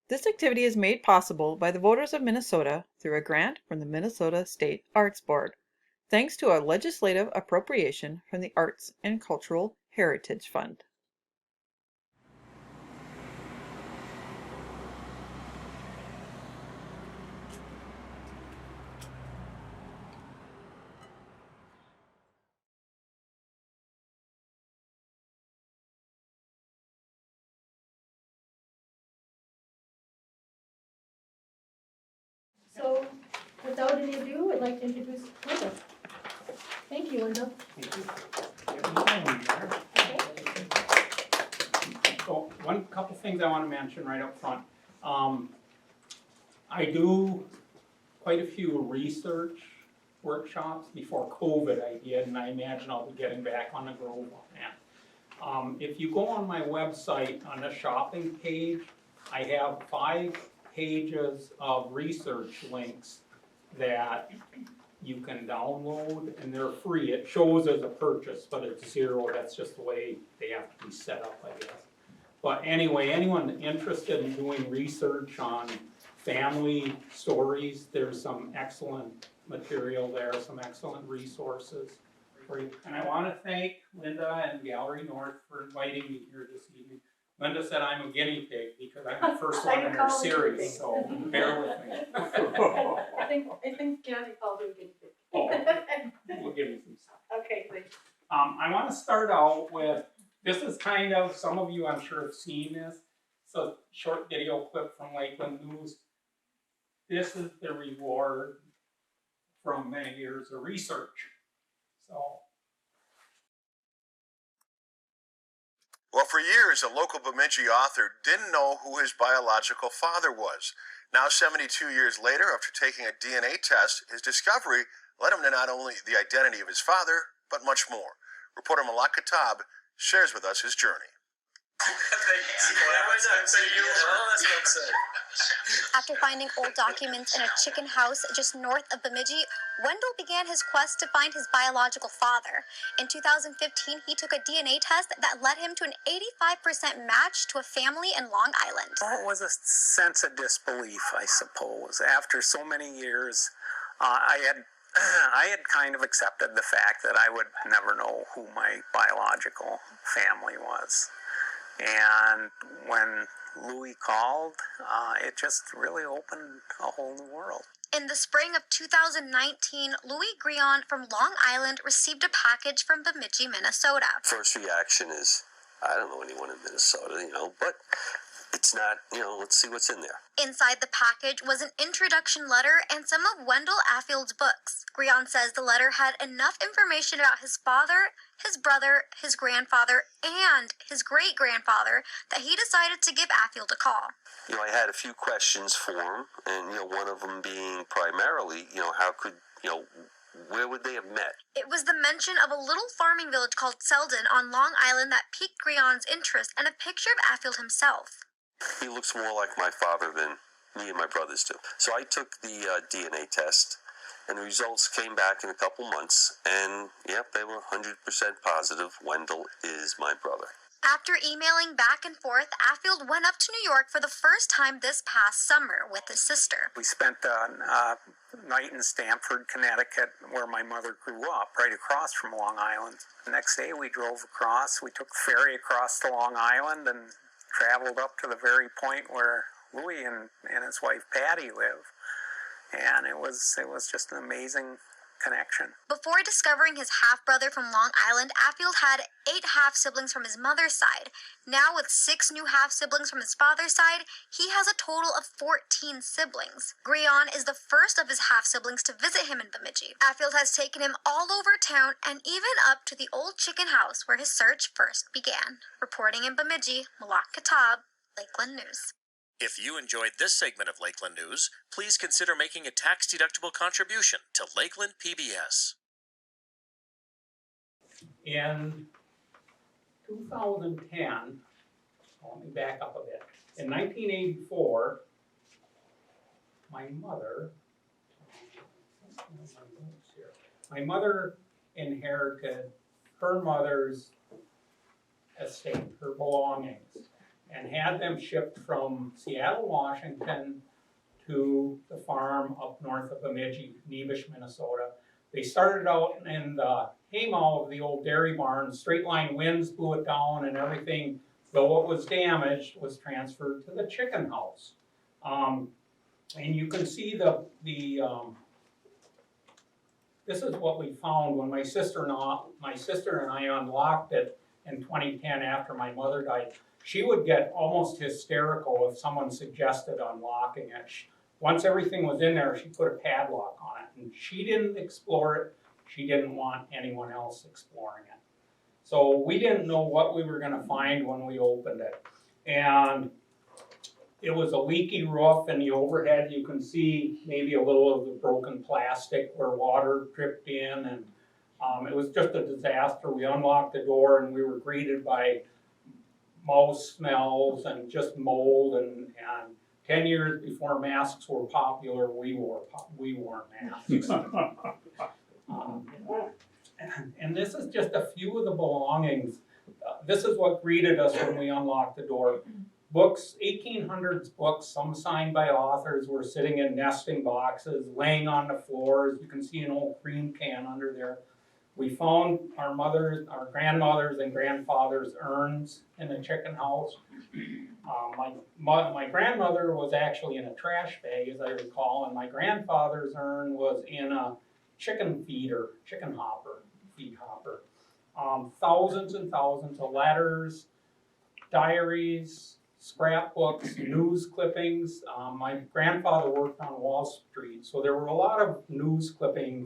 This activity is made possible by the voters of Minnesota through a grant from the Minnesota State Arts Board, thanks to a legislative appropriation from the Arts and Cultural Heritage Fund. So, without any ado, I'd like to introduce Wendell. Thank you, Wendell. Thank you. Okay. So couple things I want to mention right up front. I do quite a few research workshops. Before COVID I did, and I imagine I'll be getting back on the groove on that. If you go on my website on the shopping page, I have 5 pages of research links that you can download, and they're free. It shows as a purchase, but it's zero. That's just the way they have to be set up, I guess. But anyway, anyone interested in doing research on family stories, there's some excellent material there, some excellent resources for you. And I want to thank Linda and Gallery North for inviting me here this evening. Linda said I'm a guinea pig because I'm the first one in her series, so bear with me. I think Gabby called you a guinea pig. Oh, we'll give you some stuff. Okay, great. I want to start out with, this is kind of, some of you I'm sure have seen this. It's a short video clip from Lakeland News. This is the reward from many years of research. So. Well, for years, a local Bemidji author didn't know who his biological father was. Now, 72 years later, after taking a DNA test, his discovery led him to not only the identity of his father, but much more. Reporter Malak Katab shares with us his journey. After finding old documents in a chicken house just north of Bemidji, Wendell began his quest to find his biological father. In 2015, he took a DNA test that led him to an 85% match to a family in Long Island. Well, it was a sense of disbelief, I suppose. After so many years, I had kind of accepted the fact that I would never know who my biological family was. And when Louis called, it just really opened a whole new world. In the spring of 2019, Louis Grion from Long Island received a package from Bemidji, Minnesota. First reaction is, I don't know anyone in Minnesota, but it's not, let's see what's in there. Inside the package was an introduction letter and some of Wendell Affield's books. Grion says the letter had enough information about his father, his brother, his grandfather, and his great-grandfather that he decided to give Affield a call. I had a few questions for him, and, one of them being primarily, how could, where would they have met? It was the mention of a little farming village called Selden on Long Island that piqued Grion's interest, and a picture of Affield himself. He looks more like my father than me and my brothers do. So I took the DNA test, and the results came back in a couple months, and yep, they were 100% positive Wendell is my brother. After emailing back and forth, Affield went up to New York for the first time this past summer with his sister. We spent a night in Stamford, Connecticut, where my mother grew up, right across from Long Island. The next day we drove across. We took the ferry across to Long Island and traveled up to the very point where Louis and his wife Patty live. And it was just an amazing connection. Before discovering his half-brother from Long Island, Affield had 8 half-siblings from his mother's side. Now, with 6 new half-siblings from his father's side, he has a total of 14 siblings. Grion is the first of his half-siblings to visit him in Bemidji. Affield has taken him all over town and even up to the old chicken house where his search first began. Reporting in Bemidji, Malak Katab, Lakeland News. If you enjoyed this segment of Lakeland News, please consider making a tax-deductible contribution to Lakeland PBS. In 2010, let me back up a bit. In 1984, my mother inherited her mother's estate, her belongings. and had them shipped from Seattle, Washington to the farm up north of Bemidji, Nebish, Minnesota. They started out in the haymow of the old dairy barn. Straight line winds blew it down and everything, though what was damaged, was transferred to the chicken house. And you can see this is what we found when my sister and I unlocked it in 2010 after my mother died. She would get almost hysterical if someone suggested unlocking it. Once everything was in there, she put a padlock on it, and she didn't explore it. She didn't want anyone else exploring it. So we didn't know what we were gonna find when we opened it. And it was a leaky roof, and the overhead, you can see maybe a little of the broken plastic where water dripped in, and it was just a disaster. We unlocked the door and we were greeted by mouse smells and just mold, and 10 years before masks were popular, we wore masks. And this is just a few of the belongings. This is what greeted us when we unlocked the door. Books, 1800s books, some signed by authors, were sitting in nesting boxes, laying on the floors. You can see an old cream can under there. We found our grandmothers and grandfathers' urns in the chicken house. My grandmother was actually in a trash bag, as I recall, and my grandfather's urn was in a feed hopper. Thousands and thousands of letters, diaries, scrapbooks, news clippings. My grandfather worked on Wall Street, so there were a lot of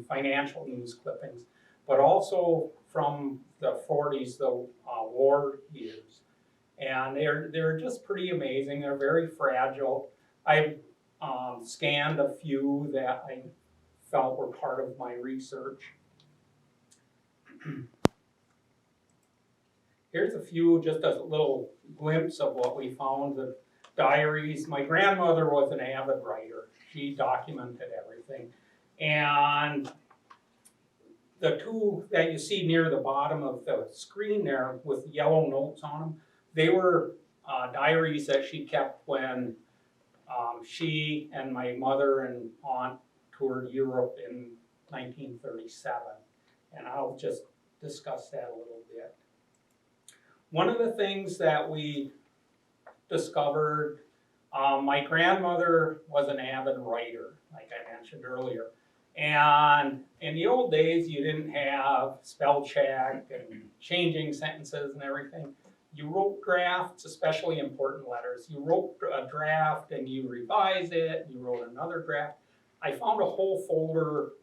financial news clippings, but also from the 40s, the war years. And they're just pretty amazing. They're very fragile. I scanned a few that I felt were part of my research. Here's a few, just a little glimpse of what we found. The diaries. My grandmother was an avid writer. She documented everything. And the two that you see near the bottom of the screen there with yellow notes on them, they were diaries that she kept when she and my mother and aunt toured Europe in 1937. And I'll just discuss that a little bit. One of the things that we discovered, my grandmother was an avid writer, like I mentioned earlier. And in the old days, you didn't have spell check and changing sentences and everything. You wrote drafts, especially important letters. You wrote a draft and you revised it, you wrote another draft. I found a whole folder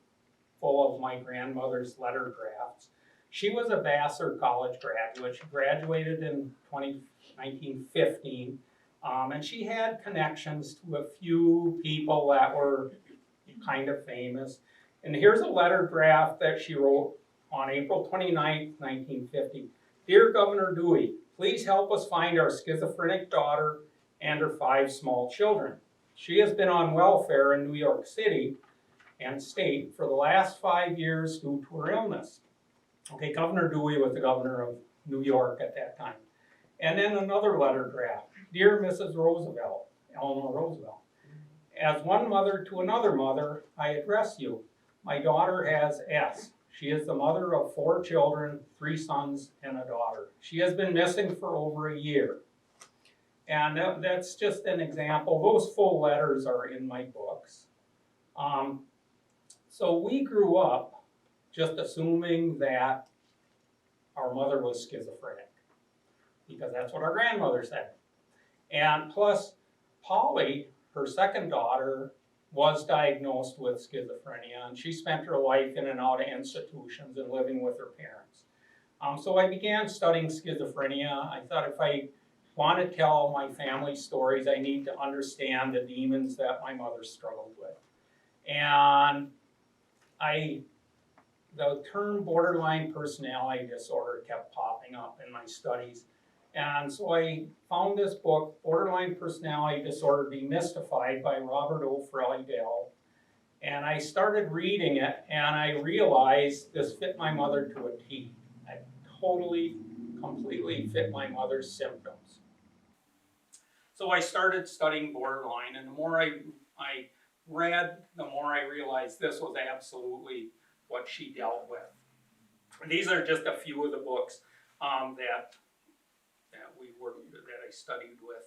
full of my grandmother's letter drafts. She was a Vassar College graduate. She graduated in 1915, and she had connections to a few people that were kind of famous. And here's a letter draft that she wrote on April 29th, 1950. Dear Governor Dewey, please help us find our schizophrenic daughter and her 5 small children. She has been on welfare in New York City and state for the last 5 years due to her illness. Okay, Governor Dewey was the governor of New York at that time. And then another letter draft. Dear Mrs. Roosevelt, Eleanor Roosevelt, as one mother to another mother, I address you. My daughter has S. She is the mother of 4 children, 3 sons and a daughter. She has been missing for over a year. And that's just an example. Those full letters are in my books. So we grew up just assuming that our mother was schizophrenic, because that's what our grandmother said. And plus, Polly, her second daughter, was diagnosed with schizophrenia, and she spent her life in and out of institutions and living with her parents. So I began studying schizophrenia. I thought if I want to tell my family stories, I need to understand the demons that my mother struggled with. And the term borderline personality disorder kept popping up in my studies. And so I found this book, Borderline Personality Disorder Demystified by Robert O. Freidel. And I started reading it, and I realized this fit my mother to a T. I totally, completely fit my mother's symptoms. So I started studying borderline, and the more I read, the more I realized this was absolutely what she dealt with. These are just a few of the books that I studied with,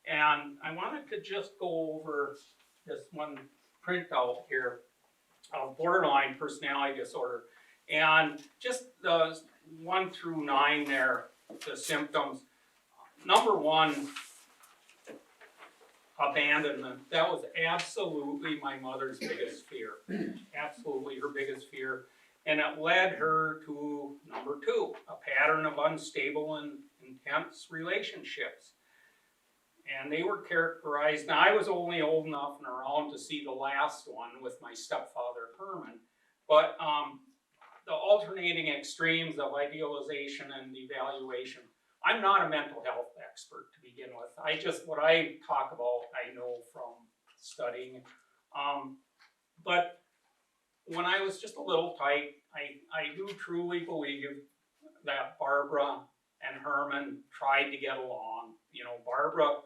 and I wanted to just go over this one printout here of borderline personality disorder, and just the 1 through 9 there, the symptoms. Number 1, abandonment. That was absolutely my mother's biggest fear. Absolutely her biggest fear. And it led her to number 2, a pattern of unstable and intense relationships. And they were characterized, now I was only old enough and around to see the last one with my stepfather Herman, but the alternating extremes of idealization and evaluation. I'm not a mental health expert to begin with. What I talk about, I know from studying. But when I was just a little tight, I do truly believe that Barbara and Herman tried to get along. You know, Barbara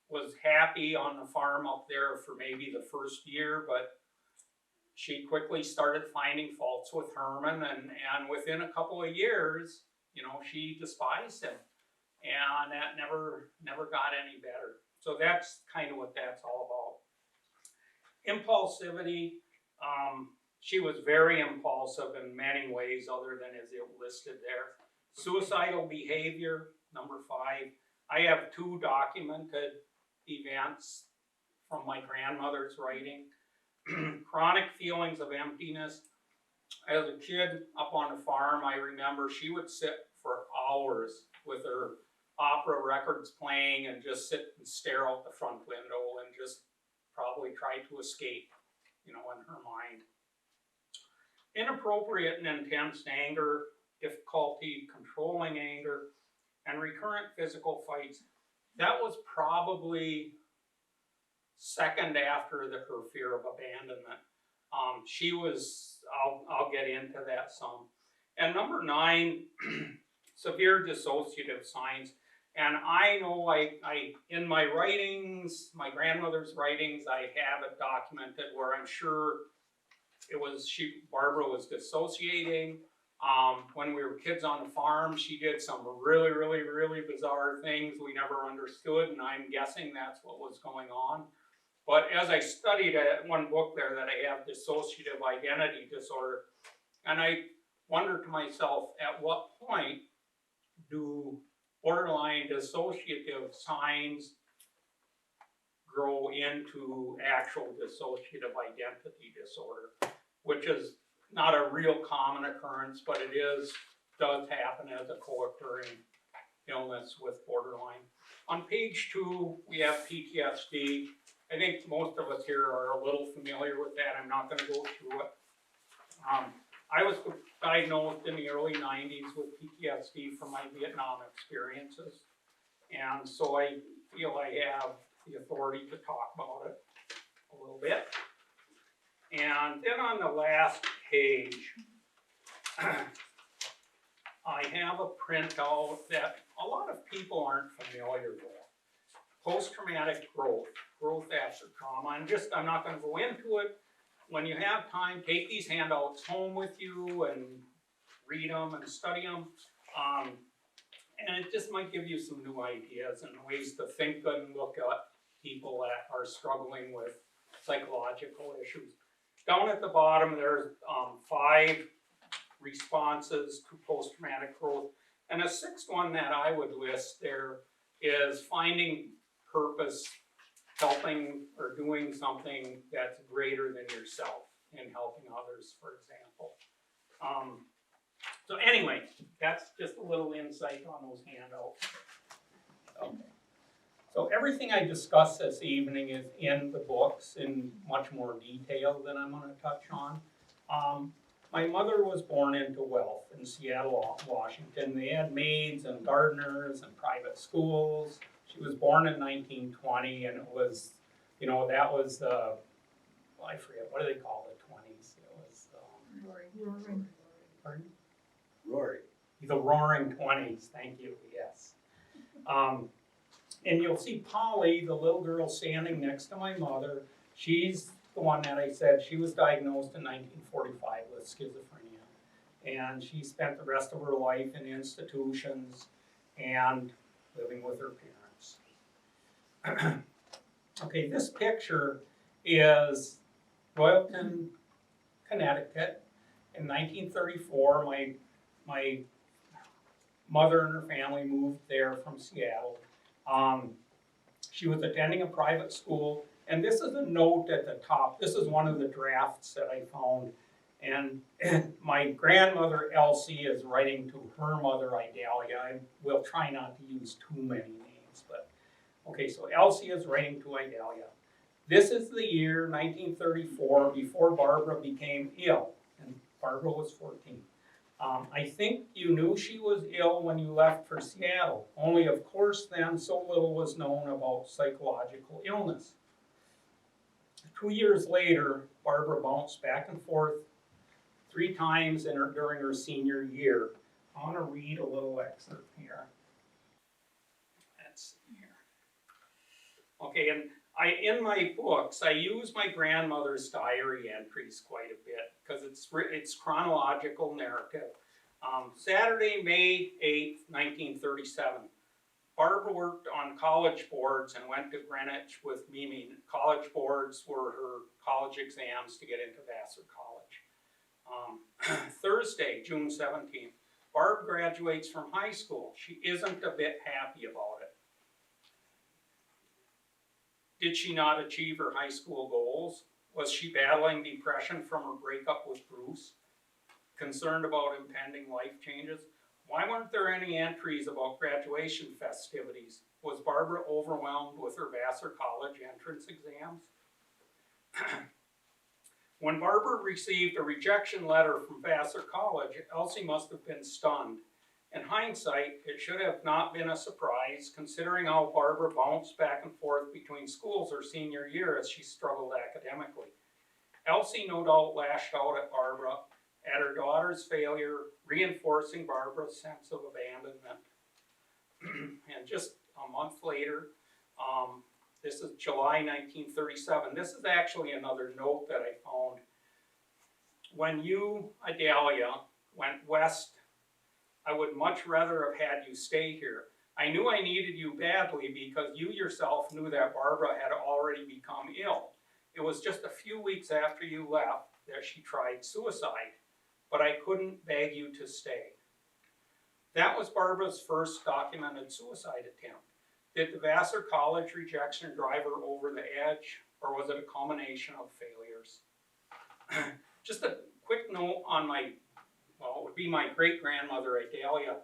was happy on the farm up there for maybe the first year, but she quickly started finding faults with Herman, and within a couple of years, you know, she despised him, and that never got any better. So that's kind of what that's all about. Impulsivity, she was very impulsive in many ways other than as it listed there. Suicidal behavior, number 5. I have 2 documented events from my grandmother's writing. Chronic feelings of emptiness. As a kid up on the farm, I remember she would sit for hours with her opera records playing and just sit and stare out the front window and just probably try to escape, you know, in her mind. Inappropriate and intense anger, difficulty controlling anger, and recurrent physical fights. That was probably second after her fear of abandonment. She was, I'll get into that some. And number 9, severe dissociative signs. And I know I in my writings, my grandmother's writings, I have it documented where I'm sure Barbara was dissociating. When we were kids on the farm, she did some really, really, really bizarre things we never understood, and I'm guessing that's what was going on. But as I studied one book there that I have, Dissociative Identity Disorder, and I wondered to myself, at what point do borderline dissociative signs grow into actual dissociative identity disorder, which is not a real common occurrence, but it does happen as a co-occurring illness with borderline. On page 2, we have PTSD. I think most of us here are a little familiar with that. I'm not going to go through it. I was diagnosed in the early 90s with PTSD from my Vietnam experiences. And so I feel I have the authority to talk about it a little bit. And then on the last page, I have a printout that a lot of people aren't familiar with. Post-traumatic growth after trauma. I'm not going to go into it. When you have time, take these handouts home with you and read them and study them. And it just might give you some new ideas and ways to think and look at people that are struggling with psychological issues. Down at the bottom, there's 5 responses to post-traumatic growth. And a 6th one that I would list there is finding purpose, helping or doing something that's greater than yourself in helping others, for example. So anyway, that's just a little insight on those handouts. Okay. So everything I discussed this evening is in the books in much more detail than I'm going to touch on. My mother was born into wealth in Seattle, Washington. They had maids and gardeners and private schools. She was born in 1920, and it was, you know, that was I forget, what do they call the 20s? It was Roaring. Pardon? Rory. The Roaring 20s, thank you, yes. And you'll see Polly, the little girl standing next to my mother. She's the one that I said she was diagnosed in 1945 with schizophrenia. And she spent the rest of her life in institutions and living with her parents. Okay, this picture is Royalton, Connecticut. In 1934, my mother and her family moved there from Seattle. She was attending a private school, and this is a note at the top. This is one of the drafts that I found. And my grandmother, Elsie, is writing to her mother, Idalia. I will try not to use too many names, but okay, so Elsie is writing to Idalia. This is the year 1934, before Barbara became ill, and Barbara was 14. I think you knew she was ill when you left for Seattle, only of course then so little was known about psychological illness. 2 years later, Barbara bounced back and forth 3 times during her senior year. I want to read a little excerpt here. Let's see here. Okay, and in my books, I use my grandmother's diary entries quite a bit because it's chronological narrative. Saturday, May 8th, 1937. Barbara worked on college boards and went to Greenwich with Mimi. College boards were her college exams to get into Vassar College. Thursday, June 17th. Barb graduates from high school. She isn't a bit happy about it. Did she not achieve her high school goals? Was she battling depression from her breakup with Bruce? Concerned about impending life changes? Why weren't there any entries about graduation festivities? Was Barbara overwhelmed with her Vassar College entrance exams? When Barbara received a rejection letter from Vassar College, Elsie must have been stunned. In hindsight, it should have not been a surprise, considering how Barbara bounced back and forth between schools her senior year as she struggled academically. Elsie no doubt lashed out at Barbara at her daughter's failure, reinforcing Barbara's sense of abandonment. And just a month later, this is July 1937. This is actually another note that I found. When you, Idalia, went west, I would much rather have had you stay here. I knew I needed you badly because you yourself knew that Barbara had already become ill. It was just a few weeks after you left that she tried suicide, but I couldn't beg you to stay. That was Barbara's first documented suicide attempt. Did the Vassar College rejection drive her over the edge, or was it a culmination of failures? Just a quick note on it would be my great-grandmother, Idalia.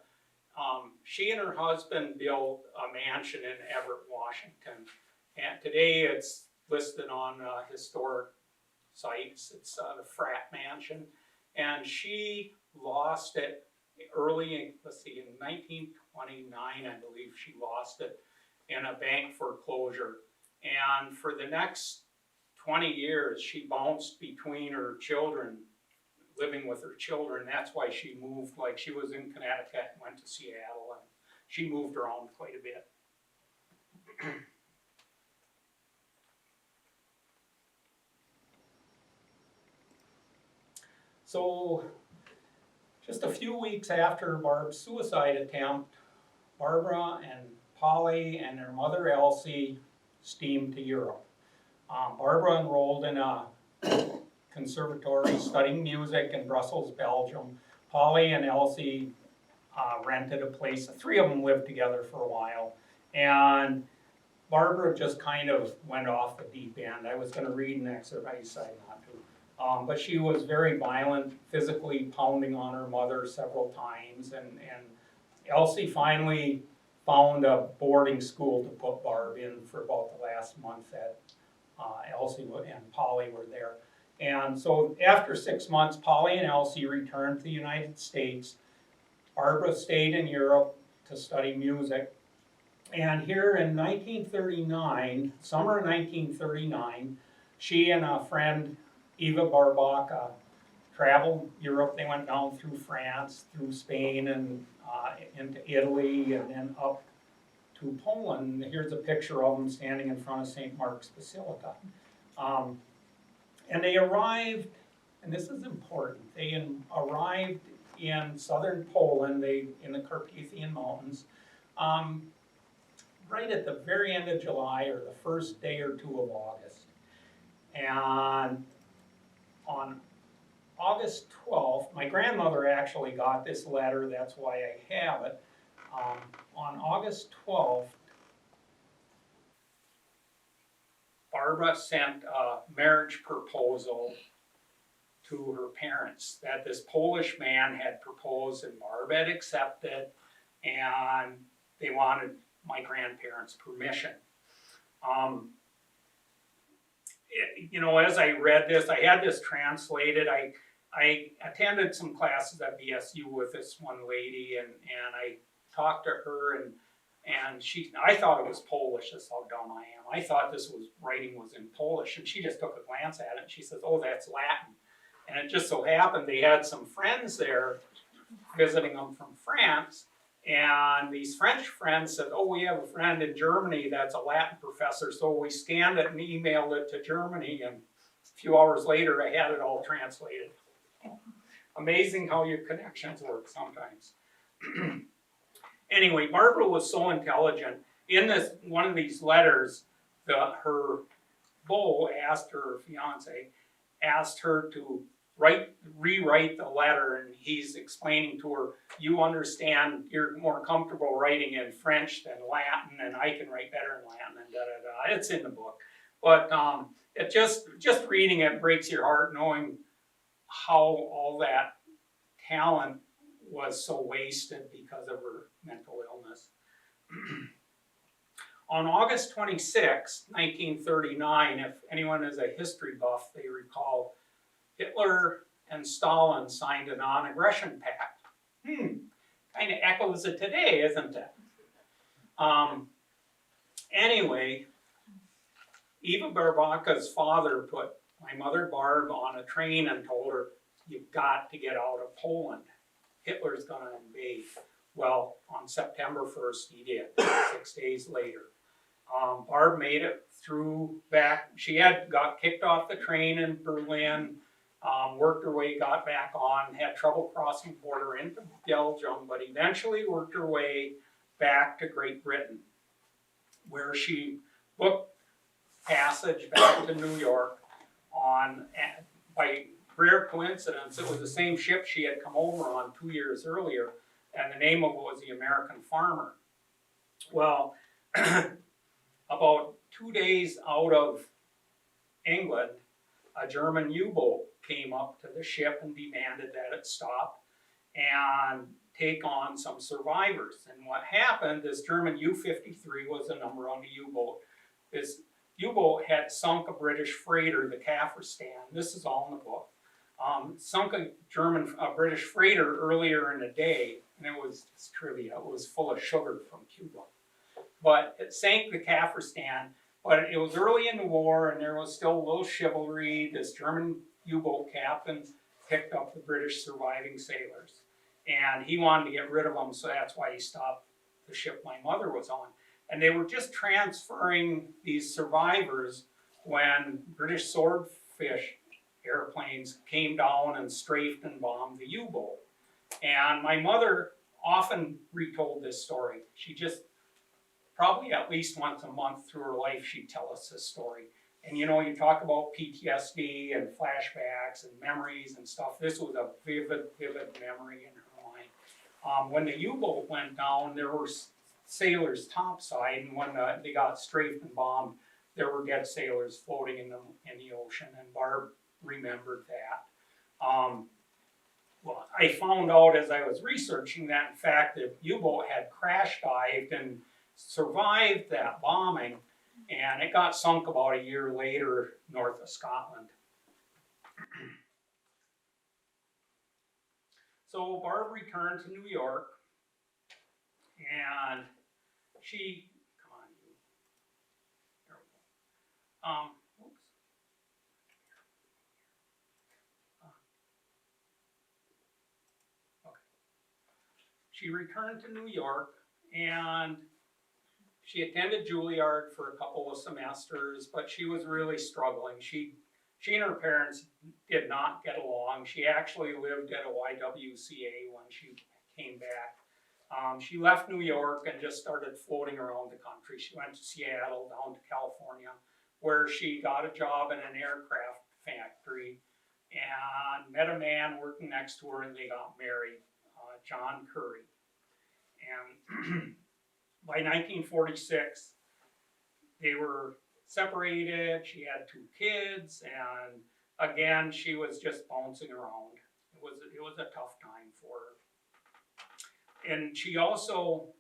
She and her husband built a mansion in Everett, Washington. And today it's listed on historic sites. It's the Frat Mansion. And she lost it early, in 1929, I believe she lost it in a bank foreclosure. And for the next 20 years, she bounced between her children, living with her children. That's why she moved, like she was in Connecticut and went to Seattle, and she moved around quite a bit. So, just a few weeks after Barb's suicide attempt, Barbara and Polly and her mother Elsie steamed to Europe. Barbara enrolled in a conservatory studying music in Brussels, Belgium. Polly and Elsie rented a place. The 3 of them lived together for a while. And Barbara just kind of went off the deep end. I was going to read an excerpt, I decided not to. But she was very violent, physically pounding on her mother several times. And Elsie finally found a boarding school to put Barb in for about the last month that Elsie and Polly were there. And so after 6 months, Polly and Elsie returned to the United States. Barbara stayed in Europe to study music. And here in 1939, summer of 1939, she and a friend, Eva Barbaca, traveled Europe. They went down through France, through Spain, and into Italy, and then up to Poland. Here's a picture of them standing in front of St. Mark's Basilica. And they arrived, and this is important, they arrived in southern Poland, in the Carpathian Mountains, right at the very end of July or the first day or two of August. And on August 12th, my grandmother actually got this letter, that's why I have it. On August 12th, Barbara sent a marriage proposal to her parents that this Polish man had proposed and Barbara had accepted, and they wanted my grandparents' permission. You know, as I read this, I had this translated. I attended some classes at BSU with this one lady, and I talked to her, and I thought it was Polish. That's how dumb I am. I thought this writing was in Polish, and she just took a glance at it, and she says, "Oh, that's Latin." And it just so happened they had some friends there visiting them from France, and these French friends said, "Oh, we have a friend in Germany that's a Latin professor," so we scanned it and emailed it to Germany, and a few hours later I had it all translated. Amazing how your connections work sometimes. Anyway, Barbara was so intelligent. In one of these letters, her beau asked her fiance, asked her to rewrite the letter, and he's explaining to her, "You understand, you're more comfortable writing in French than Latin, and I can write better in Latin," and da-da-da. It's in the book. But it just reading it breaks your heart, knowing how all that talent was so wasted because of her mental illness. On August 26, 1939, if anyone is a history buff, they recall Hitler and Stalin signed a non-aggression pact. Kind of echoes it today, isn't it? Anyway, Eva Barbaka's father put my mother Barb on a train and told her, "You've got to get out of Poland. Hitler's going to invade." Well, on September 1st, he did, 6 days later. Barb made it through back. She got kicked off the train in Berlin, worked her way, got back on, had trouble crossing the border into Belgium, but eventually worked her way back to Great Britain, where she booked passage back to New York by rare coincidence. It was the same ship she had come over on 2 years earlier, and the name of it was the American Farmer. Well, about 2 days out of England, a German U-boat came up to the ship and demanded that it stop and take on some survivors. And what happened, this German U-53 was the number on the U-boat. This U-boat had sunk a British freighter, the Kafiristan. This is all in the book. Sunk a British freighter earlier in the day, and it's trivia, it was full of sugar from Cuba. But it sank the Kafiristan, but it was early in the war, and there was still a little chivalry. This German U-boat captain picked up the British surviving sailors, and he wanted to get rid of them, so that's why he stopped the ship my mother was on. And they were just transferring these survivors when British swordfish airplanes came down and strafed and bombed the U-boat. And my mother often retold this story. She just, probably at least once a month through her life, she'd tell us this story. And you know, you talk about PTSD and flashbacks and memories and stuff. This was a vivid memory in her mind. When the U-boat went down, there were sailors topside, and when they got strafed and bombed, there were dead sailors floating in the ocean, and Barb remembered that. Well, I found out as I was researching that, in fact, the U-boat had crash dived and survived that bombing, and it got sunk about a year later north of Scotland. So Barb returned to New York, and she, come on, you, there we go. Oops. Okay. She returned to New York, and She attended Juilliard for a couple of semesters, but she was really struggling. She and her parents did not get along. She actually lived at a YWCA when she came back. She left New York and just started floating around the country. She went to Seattle, down to California, where she got a job in an aircraft factory and met a man working next to her, and they got married, John Curry. And by 1946, they were separated. She had 2 kids, and again, she was just bouncing around. It was a tough time for her. And she also,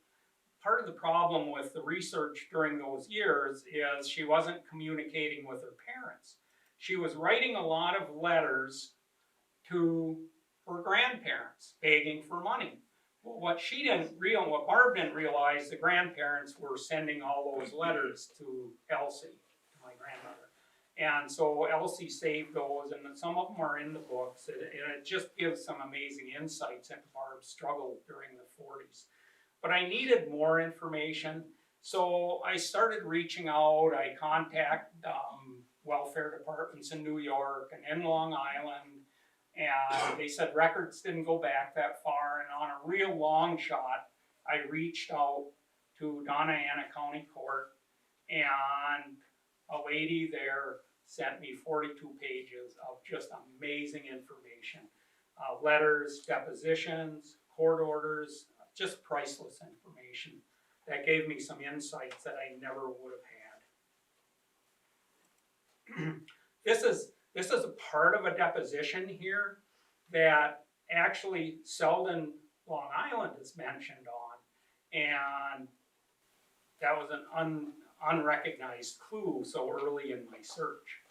part of the problem with the research during those years is she wasn't communicating with her parents. She was writing a lot of letters to her grandparents, begging for money. Well, what Barb didn't realize, the grandparents were sending all those letters to Elsie, to my grandmother. And so Elsie saved those, and some of them are in the books. And it just gives some amazing insights into Barb's struggle during the 40s. But I needed more information, so I started reaching out. I contacted welfare departments in New York and in Long Island, and they said records didn't go back that far. And on a real long shot, I reached out to Donna Ana County Court, and a lady there sent me 42 pages of just amazing information. Letters, depositions, court orders, just priceless information that gave me some insights that I never would have had. This is a part of a deposition here that actually Selden, Long Island is mentioned on, and that was an unrecognized clue so early in my search.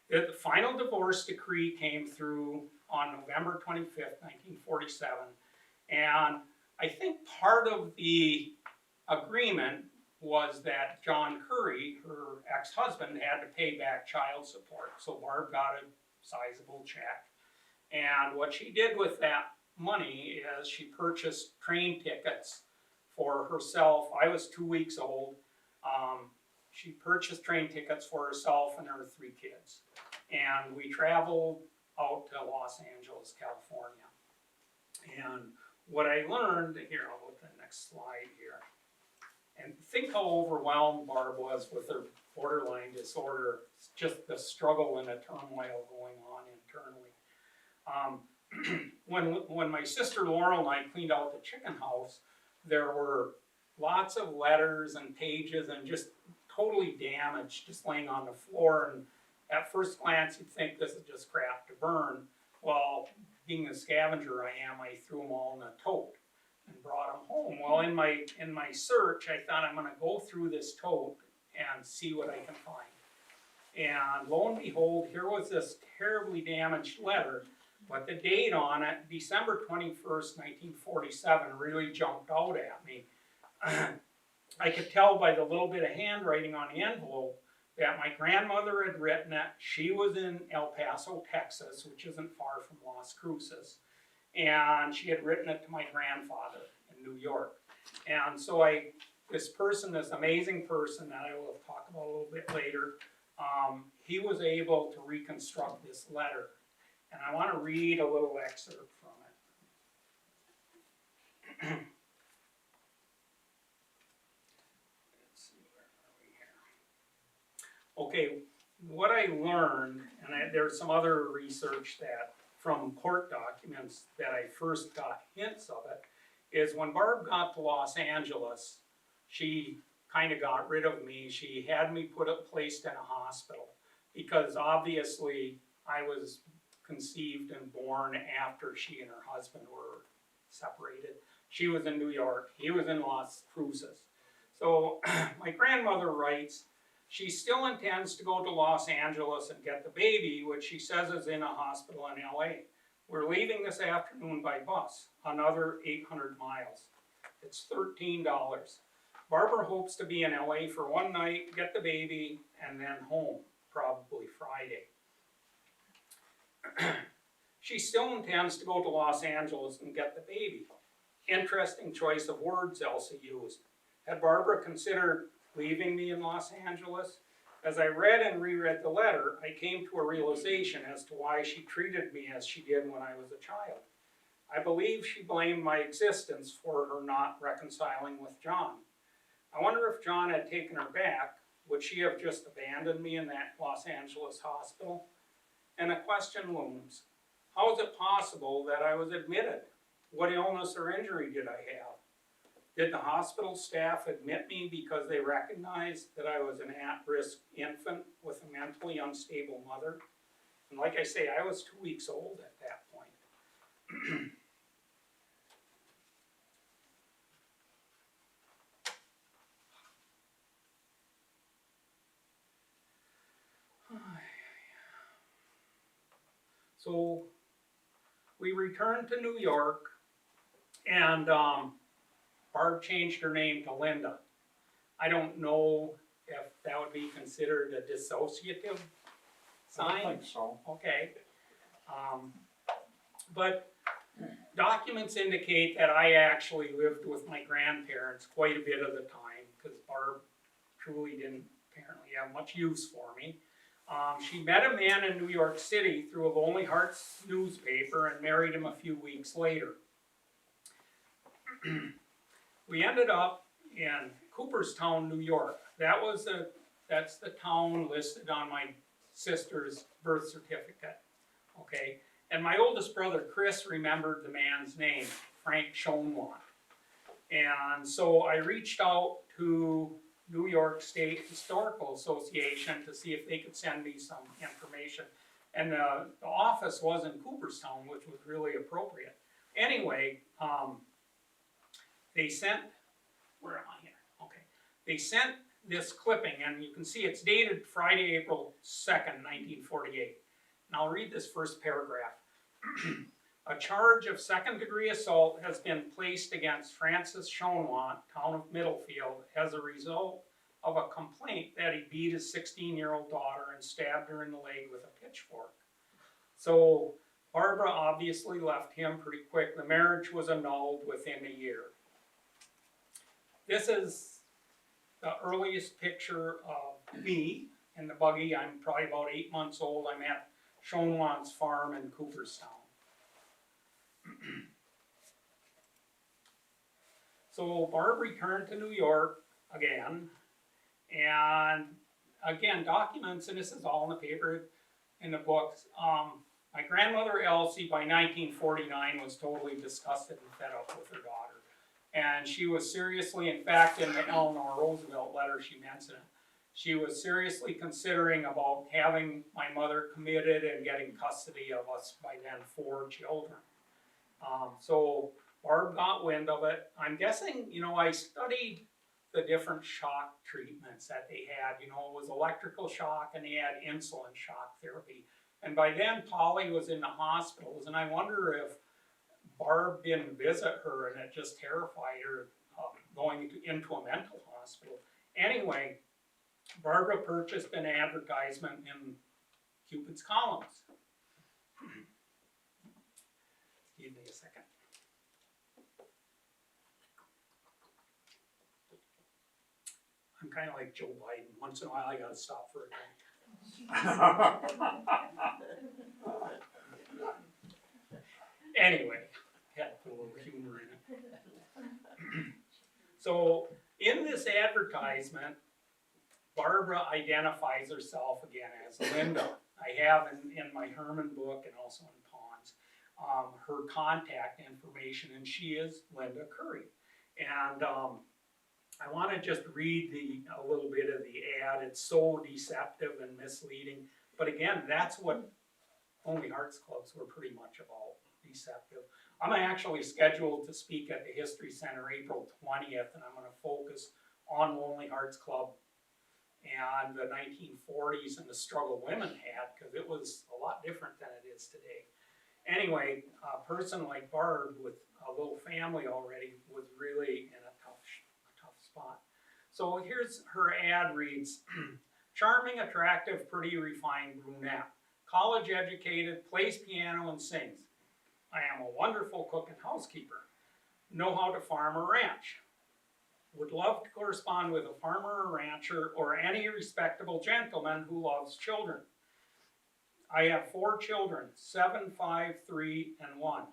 The final divorce decree came through on November 25th, 1947, and I think part of the agreement was that John Curry, her ex-husband, had to pay back child support. So Barb got a sizable check. And what she did with that money is she purchased train tickets for herself. I was 2 weeks old. She purchased train tickets for herself and her 3 kids. And we traveled out to Los Angeles, California. And what I learned, here, I'll go to the next slide here. And think how overwhelmed Barb was with her borderline disorder, just the struggle and the turmoil going on internally. When my sister Laurel and I cleaned out the chicken house, there were lots of letters and pages and just totally damaged, just laying on the floor. And at first glance, you'd think this is just crap to burn. Well, being the scavenger I am, I threw them all in a tote and brought them home. Well, in my search, I thought I'm going to go through this tote and see what I can find. And lo and behold, here was this terribly damaged letter, but the date on it, December 21st, 1947, really jumped out at me. I could tell by the little bit of handwriting on the envelope that my grandmother had written it. She was in El Paso, Texas, which isn't far from Las Cruces. And she had written it to my grandfather in New York. And so this amazing person that I will talk about a little bit later, he was able to reconstruct this letter. And I want to read a little excerpt from it. Let's see, where are we here? Okay, what I learned, and there's some other research that from court documents that I first got hints of it, is when Barb got to Los Angeles, she kind of got rid of me. She had me placed in a hospital because obviously I was conceived and born after she and her husband were separated. She was in New York, he was in Las Cruces. So my grandmother writes, she still intends to go to Los Angeles and get the baby, which she says is in a hospital in LA. We're leaving this afternoon by bus, another 800 miles. It's $13. Barbara hopes to be in LA for one night, get the baby, and then home, probably Friday. She still intends to go to Los Angeles and get the baby. Interesting choice of words Elsie used. Had Barbara considered leaving me in Los Angeles? As I read and reread the letter, I came to a realization as to why she treated me as she did when I was a child. I believe she blamed my existence for her not reconciling with John. I wonder if John had taken her back, would she have just abandoned me in that Los Angeles hospital? And a question looms. How is it possible that I was admitted? What illness or injury did I have? Did the hospital staff admit me because they recognized that I was an at-risk infant with a mentally unstable mother? And like I say, I was 2 weeks old at that point. So we returned to New York, and Barb changed her name to Linda. I don't know if that would be considered a dissociative sign. I think so. Okay. But documents indicate that I actually lived with my grandparents quite a bit of the time, because Barb truly didn't apparently have much use for me. She met a man in New York City through a Lonely Hearts newspaper and married him a few weeks later. We ended up in Cooperstown, New York. That's the town listed on my sister's birth certificate. Okay, and my oldest brother Chris remembered the man's name, Frank Schoenwant. And so I reached out to New York State Historical Association to see if they could send me some information. And the office was in Cooperstown, which was really appropriate. Anyway, they sent, where am I here? Okay. They sent this clipping, and you can see it's dated Friday, April 2nd, 1948. And I'll read this first paragraph. A charge of second-degree assault has been placed against Francis Schoenwant, town of Middlefield, as a result of a complaint that he beat his 16-year-old daughter and stabbed her in the leg with a pitchfork. So Barbara obviously left him pretty quick. The marriage was annulled within a year. This is the earliest picture of me in the buggy. I'm probably about 8 months old. I'm at Schoenwant's farm in Cooperstown. So Barb returned to New York again, and again, documents, and this is all in the paper, in the books. My grandmother Elsie, by 1949, was totally disgusted and fed up with her daughter. And she was seriously, in fact, in the Eleanor Roosevelt letter, she mentioned it. She was seriously considering about having my mother committed and getting custody of us, by then 4 children. So Barb got wind of it. I'm guessing, I studied the different shock treatments that they had. It was electrical shock, and they had insulin shock therapy. And by then, Polly was in the hospitals, and I wonder if Barb didn't visit her and it just terrified her going into a mental hospital. Anyway, Barbara purchased an advertisement in Cupid's columns. Give me a second. I'm kind of like Joe Biden. Once in a while, I gotta stop for a drink. Anyway, had to put a little humor in it. So, in this advertisement, Barbara identifies herself again as Linda. I have in my Herman book and also in Pond's her contact information, and she is Linda Curry. And I want to just read a little bit of the ad. It's so deceptive and misleading, but again, that's what Lonely Hearts Clubs were pretty much about, deceptive. I'm actually scheduled to speak at the History Center April 20th, and I'm going to focus on Lonely Hearts Club and the 1940s and the struggle women had, because it was a lot different than it is today. Anyway, a person like Barb with a little family already was really in a tough spot. So here's her ad reads, charming, attractive, pretty, refined brunette, college educated, plays piano and sings. I am a wonderful cook and housekeeper. know how to farm or ranch. Would love to correspond with a farmer or rancher or any respectable gentleman who loves children. I have 4 children, 7, 5, 3, and 1.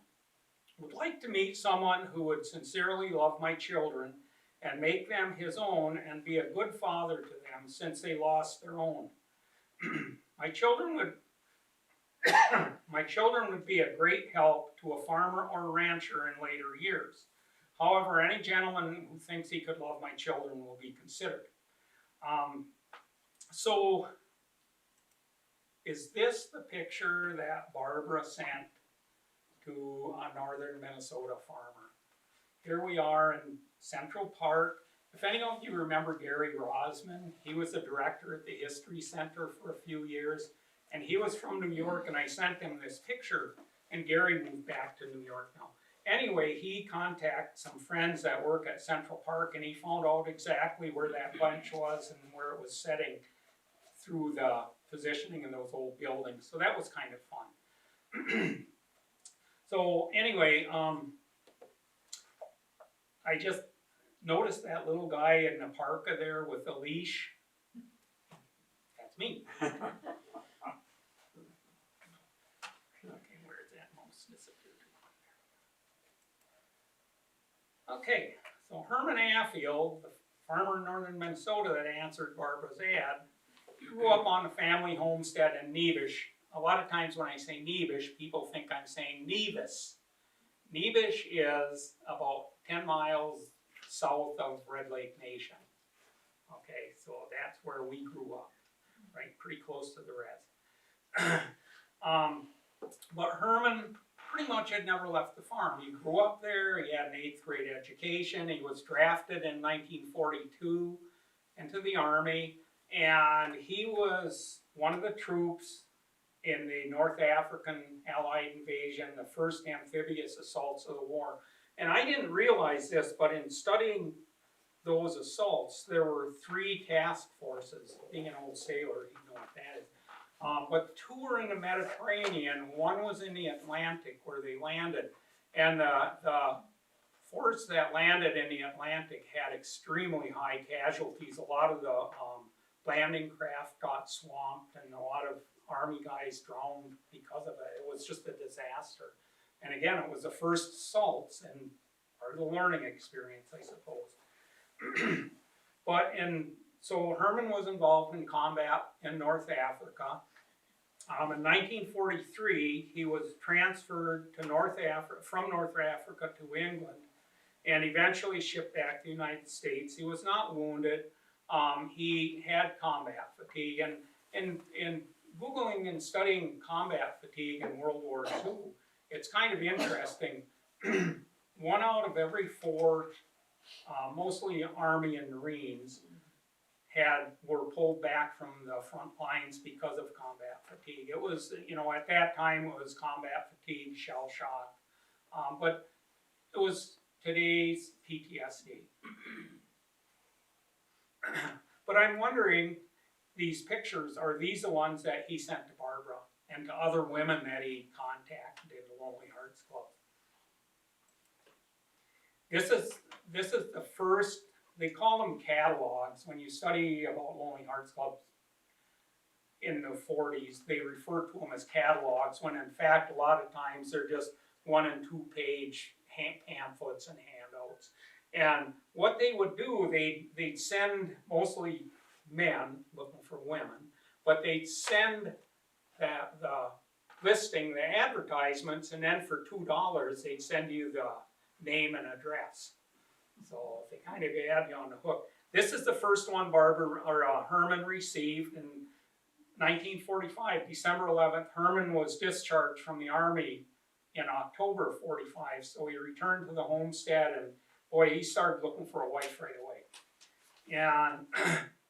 Would like to meet someone who would sincerely love my children and make them his own and be a good father to them since they lost their own. My children would be a great help to a farmer or rancher in later years. However, any gentleman who thinks he could love my children will be considered. So, is this the picture that Barbara sent to a northern Minnesota farmer? Here we are in Central Park. If any of you remember Gary Rosman, he was the director at the History Center for a few years, and he was from New York, and I sent him this picture, and Gary moved back to New York now. Anyway, he contacted some friends that work at Central Park, and he found out exactly where that bunch was and where it was setting through the positioning in those old buildings. So that was kind of fun. So anyway, I just noticed that little guy in the parka there with the leash. That's me. Okay, where's that mouse disappeared? Okay, so Herman Affield, the farmer in northern Minnesota that answered Barbara's ad, grew up on a family homestead in Nevish. A lot of times when I say Nevish, people think I'm saying Nevis. Nevish is about 10 miles south of Red Lake Nation. Okay, so that's where we grew up, right, pretty close to the res. But Herman pretty much had never left the farm. He grew up there, he had an 8th grade education, he was drafted in 1942 into the Army, and he was one of the troops in the North African Allied invasion, the first amphibious assaults of the war. And I didn't realize this, but in studying those assaults, there were 3 task forces. Being an old sailor, you know what that is. But 2 were in the Mediterranean, 1 was in the Atlantic where they landed. And the force that landed in the Atlantic had extremely high casualties. A lot of the landing craft got swamped and a lot of Army guys drowned because of it. It was just a disaster. And again, it was the first assaults and part of the learning experience, I suppose. So Herman was involved in combat in North Africa. In 1943, he was transferred to from North Africa to England and eventually shipped back to the United States. He was not wounded. He had combat fatigue. And in Googling and studying combat fatigue in World War II, it's kind of interesting. 1 out of every 4, mostly Army and Marines, were pulled back from the front lines because of combat fatigue. It was, at that time it was combat fatigue, shell shock, but it was today's PTSD. But I'm wondering, these pictures, are these the ones that he sent to Barbara and to other women that he contacted in the Lonely Hearts Club? This is the first, they call them catalogs. When you study about Lonely Hearts Club in the 40s, they refer to them as catalogs, when in fact a lot of times they're just 1 and 2 page pamphlets and handouts. And what they would do, they'd send mostly men looking for women, but they'd send the listing, the advertisements, and then for $2 they'd send you the name and address. So they kind of had you on the hook. This is the first one Herman received in 1945, December 11th. Herman was discharged from the Army in October 45, so he returned to the homestead, and boy, he started looking for a wife right away. And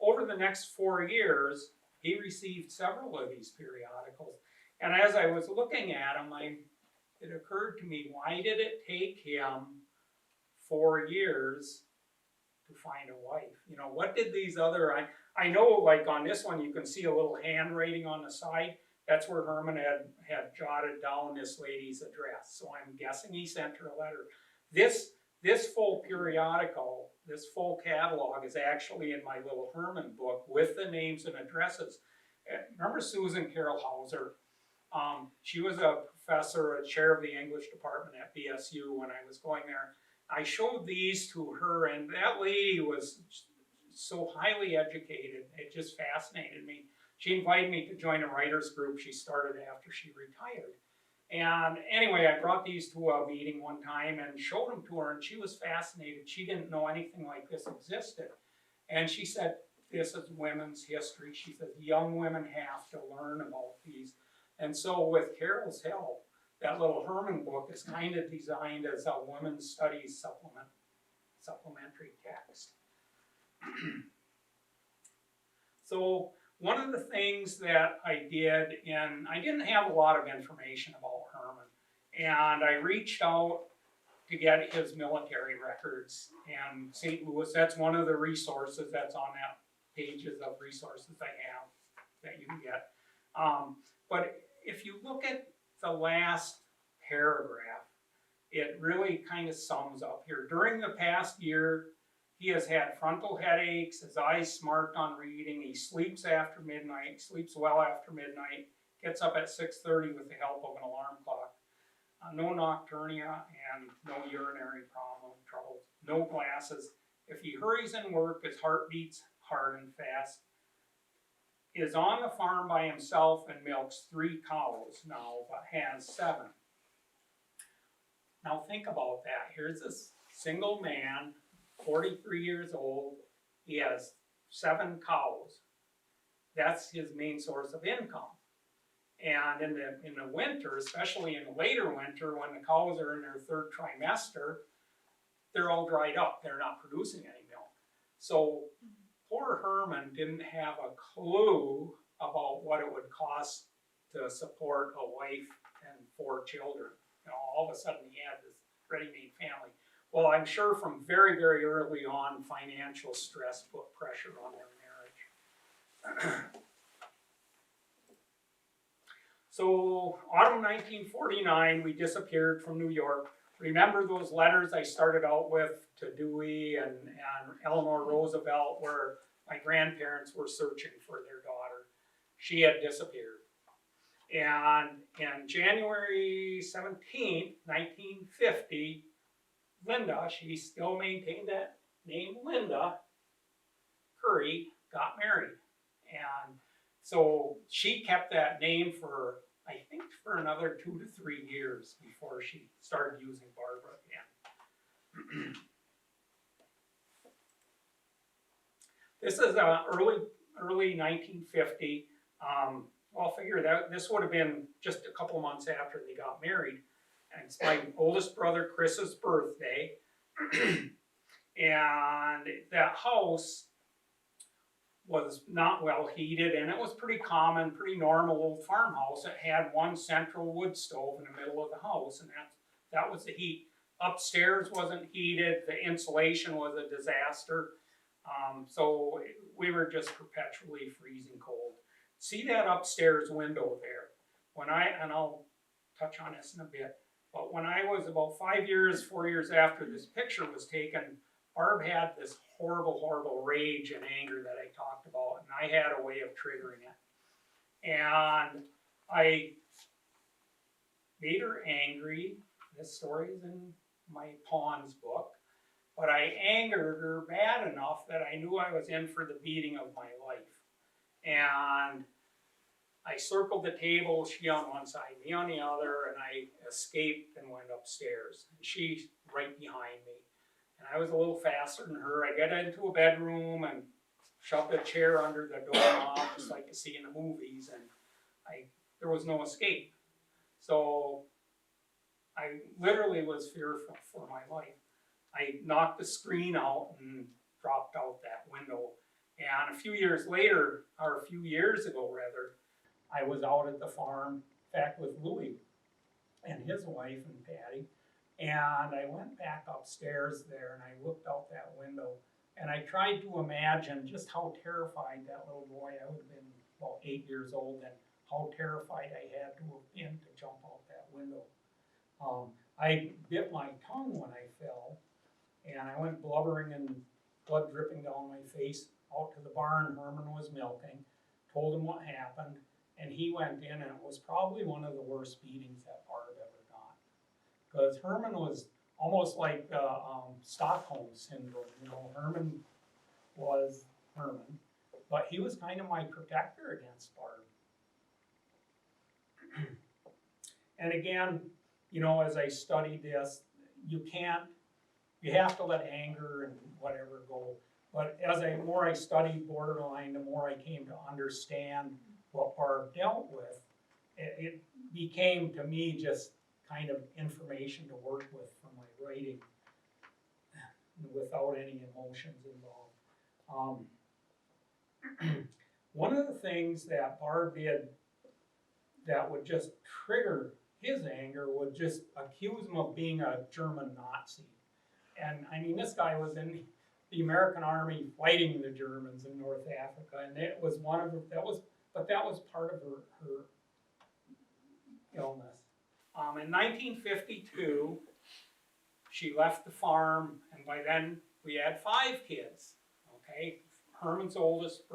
over the next 4 years, he received several of these periodicals. And as I was looking at them, it occurred to me, why did it take him 4 years to find a wife? What did these other, I know like on this one, you can see a little handwriting on the side. That's where Herman had jotted down this lady's address. So I'm guessing he sent her a letter. This This full periodical, this full catalog is actually in my little Herman book with the names and addresses. Remember Susan Carroll Hauser? She was a professor, a chair of the English department at BSU when I was going there. I showed these to her, and that lady was so highly educated, it just fascinated me. She invited me to join a writers group she started after she retired. And anyway, I brought these to a meeting one time and showed them to her, and she was fascinated. She didn't know anything like this existed. And she said, this is women's history. She said, young women have to learn about these. And so with Carol's help, that little Herman book is kind of designed as a women's studies supplementary text. So one of the things that I did, and I didn't have a lot of information about Herman, and I reached out to get his military records, and St. Louis, that's one of the resources that's on that pages of resources I have that you can get. But if you look at the last paragraph, it really kind of sums up here. During the past year, he has had frontal headaches, his eyes smarked on reading, he sleeps after midnight, sleeps well after midnight, gets up at 6:30 with the help of an alarm clock. No nocturnia and no urinary troubles, no glasses. If he hurries in work, his heart beats hard and fast. Is on the farm by himself and milks 3 cows now, but has 7. Now think about that. Here's this single man, 43 years old. He has 7 cows. That's his main source of income. And in the winter, especially in the later winter, when the cows are in their 3rd trimester, they're all dried up. They're not producing any milk. So poor Herman didn't have a clue about what it would cost to support a wife and 4 children. You know, all of a sudden he had this ready-made family. Well, I'm sure from very, very early on, financial stress put pressure on their marriage. So, autumn 1949, we disappeared from New York. Remember those letters I started out with to Dewey and Eleanor Roosevelt, where my grandparents were searching for their daughter? She had disappeared. And in January 17th, 1950, Linda, she still maintained that name, Linda Curry, got married. And so she kept that name for, I think, for another 2 to 3 years before she started using Barbara again. This is early 1950. I'll figure that this would have been just a couple months after they got married. And it's my oldest brother Chris's birthday. And that house was not well heated, and it was pretty common, pretty normal old farmhouse. It had one central wood stove in the middle of the house, and that was the heat. Upstairs wasn't heated, the insulation was a disaster. So we were just perpetually freezing cold. See that upstairs window there? And I'll touch on this in a bit, but when I was about 4 years after this picture was taken, Barb had this horrible, horrible rage and anger that I talked about, and I had a way of triggering it. And I made her angry. This story is in my Pawns book. But I angered her bad enough that I knew I was in for the beating of my life. And I circled the table, she on one side, me on the other, and I escaped and went upstairs. And she's right behind me. And I was a little faster than her. I got into a bedroom and shoved a chair under the doorknob, just like you see in the movies, and there was no escape. So I literally was fearful for my life. I knocked the screen out and dropped out that window. And a few years ago, I was out at the farm, in fact, with Louis and his wife and Patty. And I went back upstairs there and I looked out that window and I tried to imagine just how terrified that little boy, I would have been about 8 years old, and how terrified I had to have been to jump out that window. I bit my tongue when I fell, And I went blubbering and blood dripping down my face out to the barn Herman was milking, told him what happened, and he went in, and it was probably one of the worst beatings that Barb ever got. Because Herman was almost like Stockholm syndrome, you know, Herman was Herman, but he was kind of my protector against Barb. And again, you know, as I studied this, you have to let anger and whatever go. But as the more I studied borderline, the more I came to understand what Barb dealt with. It became, to me, just kind of information to work with for my writing without any emotions involved. One of the things that Barb did that would just trigger his anger would just accuse him of being a German Nazi. And I mean, this guy was in the American Army fighting the Germans in North Africa, and it was one of her, that was part of her illness. In 1952, she left the farm, and by then we had 5 kids. Okay, Herman's oldest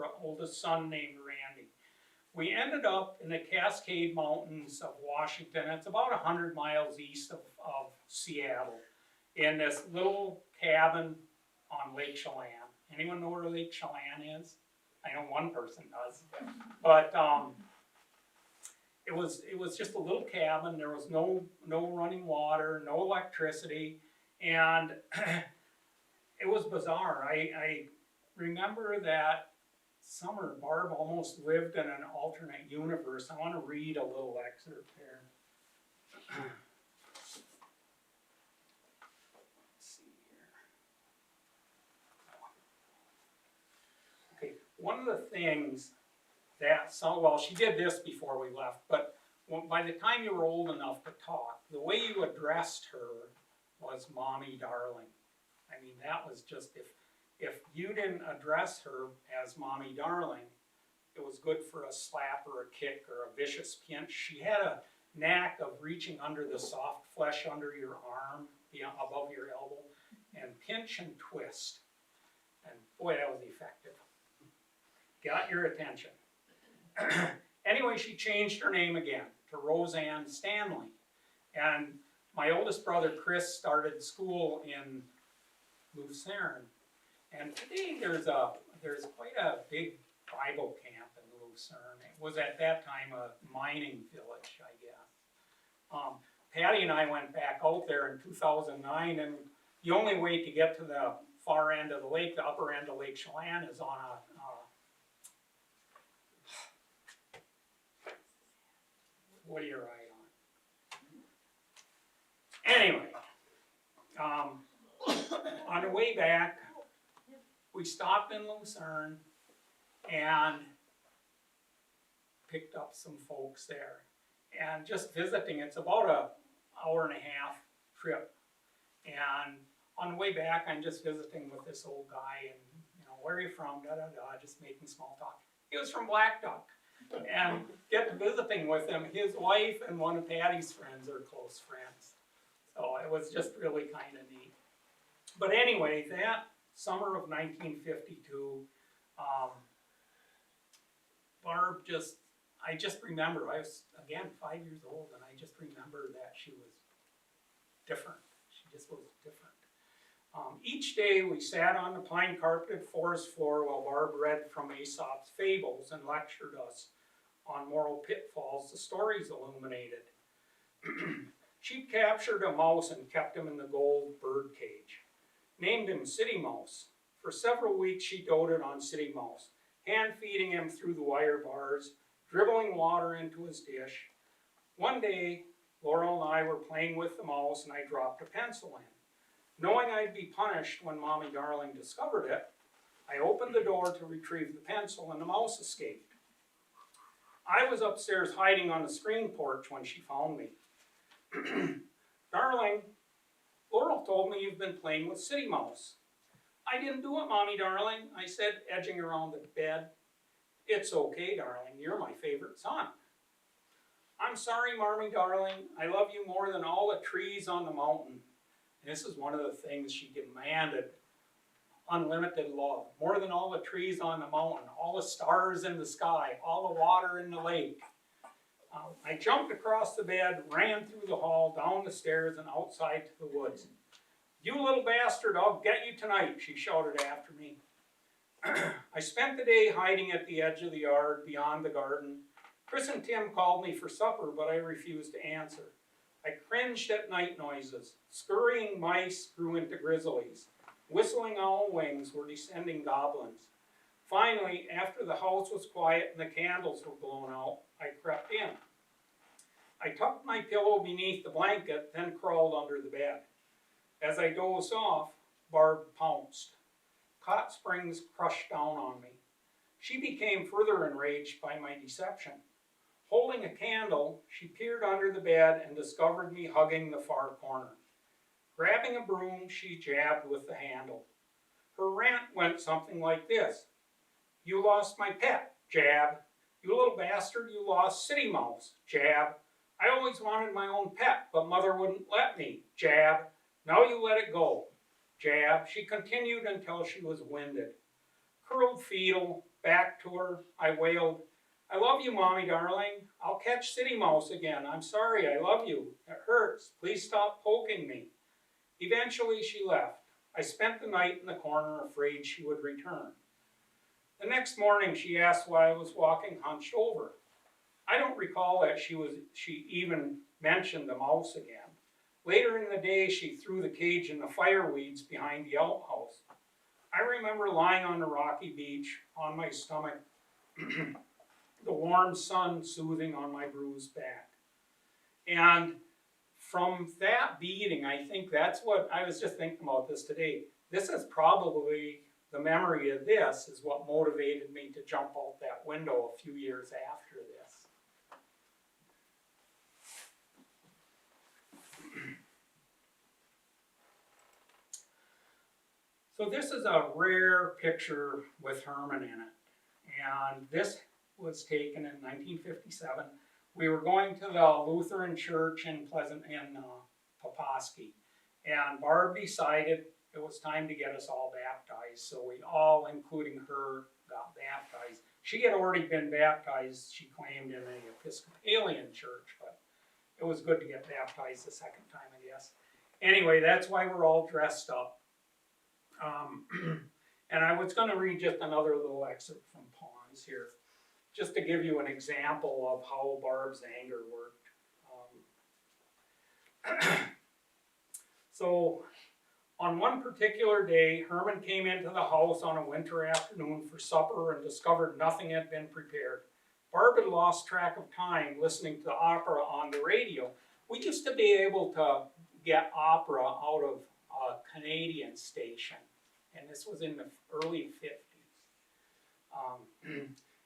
son named Randy. We ended up in the Cascade Mountains of Washington. It's about 100 miles east of Seattle, in this little cabin on Lake Chelan. Anyone know where Lake Chelan is? I know one person does, but it was just a little cabin. There was no running water, no electricity, and it was bizarre. I remember that summer, Barb almost lived in an alternate universe. I want to read a little excerpt here. Let's see here. Okay, one of the things that, well, she did this before we left, but by the time you were old enough to talk, the way you addressed her was Mommy Darling. I mean, that was just, if you didn't address her as Mommy Darling, it was good for a slap or a kick or a vicious pinch. She had a knack of reaching under the soft flesh under your arm, above your elbow, and pinch and twist. And boy, that was effective. Got your attention. Anyway, she changed her name again to Roseanne Stanley. And my oldest brother, Chris, started school in Lucerne. And today there's quite a big Bible camp in Lucerne. It was at that time a mining village, I guess. Patty and I went back out there in 2009, and the only way to get to the far end of the lake, the upper end of Lake Chelan, is on a what do you ride on? Anyway, on the way back, we stopped in Lucerne and picked up some folks there. And just visiting, it's about an hour-and-a-half trip. And on the way back, I'm just visiting with this old guy, and, you know, where are you from, da-da-da, just making small talk. He was from Black Duck. And get to visiting with him. His wife and one of Patty's friends are close friends. So it was just really kind of neat. But anyway, that summer of 1952, Barb I just remember, I was, again, 5 years old, and I just remember that she was different. She just was different. Each day we sat on the pine carpeted forest floor while Barb read from Aesop's fables and lectured us on moral pitfalls the stories illuminated. She'd captured a mouse and kept him in the gold bird cage. Named him City Mouse. For several weeks she doted on City Mouse, hand-feeding him through the wire bars, dribbling water into his dish. One day, Laurel and I were playing with the mouse, and I dropped a pencil in. Knowing I'd be punished when Mommy Darling discovered it, I opened the door to retrieve the pencil, and the mouse escaped. I was upstairs hiding on the screen porch when she found me. Darling, Laurel told me you've been playing with City Mouse. I didn't do it, Mommy Darling, I said, edging around the bed. It's okay, darling, you're my favorite son. I'm sorry, Mommy Darling, I love you more than all the trees on the mountain. And this is one of the things she demanded: unlimited love, more than all the trees on the mountain, all the stars in the sky, all the water in the lake. I jumped across the bed, ran through the hall, down the stairs, and outside to the woods. "You little bastard, I'll get you tonight," she shouted after me. I spent the day hiding at the edge of the yard beyond the garden. Chris and Tim called me for supper, but I refused to answer. I cringed at night noises. Scurrying mice grew into grizzlies. Whistling owl wings were descending goblins. Finally, after the house was quiet and the candles were blown out, I crept in. I tucked my pillow beneath the blanket, then crawled under the bed. As I dozed off, Barb pounced. Cot springs crushed down on me. She became further enraged by my deception. Holding a candle, she peered under the bed and discovered me hugging the far corner. Grabbing a broom, she jabbed with the handle. Her rant went something like this: "You lost my pet," jab. "You little bastard, you lost City Mouse," jab. "I always wanted my own pet, but mother wouldn't let me," jab. "Now you let it go," jab. She continued until she was winded. Curled fetal, back to her, I wailed, "I love you, Mommy darling. I'll catch City Mouse again. I'm sorry, I love you. It hurts. Please stop poking me." Eventually she left. I spent the night in the corner, afraid she would return. The next morning she asked why I was walking hunched over. I don't recall that she even mentioned the mouse again. Later in the day she threw the cage in the fireweeds behind the outhouse. I remember lying on the rocky beach, on my stomach, the warm sun soothing on my bruised back. And from that beating, I think that's what, I was just thinking about this today. This is probably, the memory of this is what motivated me to jump out that window a few years after this. So this is a rare picture with Herman in it. And this was taken in 1957. We were going to the Lutheran church in Poposky, and Barb decided it was time to get us all baptized. So we all, including her, got baptized. She had already been baptized, she claimed, in an Episcopalian church, but it was good to get baptized the second time, I guess. Anyway, that's why we're all dressed up. And I was going to read just another little excerpt from Pawns here, just to give you an example of how Barb's anger worked. So, on one particular day, Herman came into the house on a winter afternoon for supper and discovered nothing had been prepared. Barb had lost track of time listening to opera on the radio. We used to be able to get opera out of a Canadian station, and this was in the early 50s.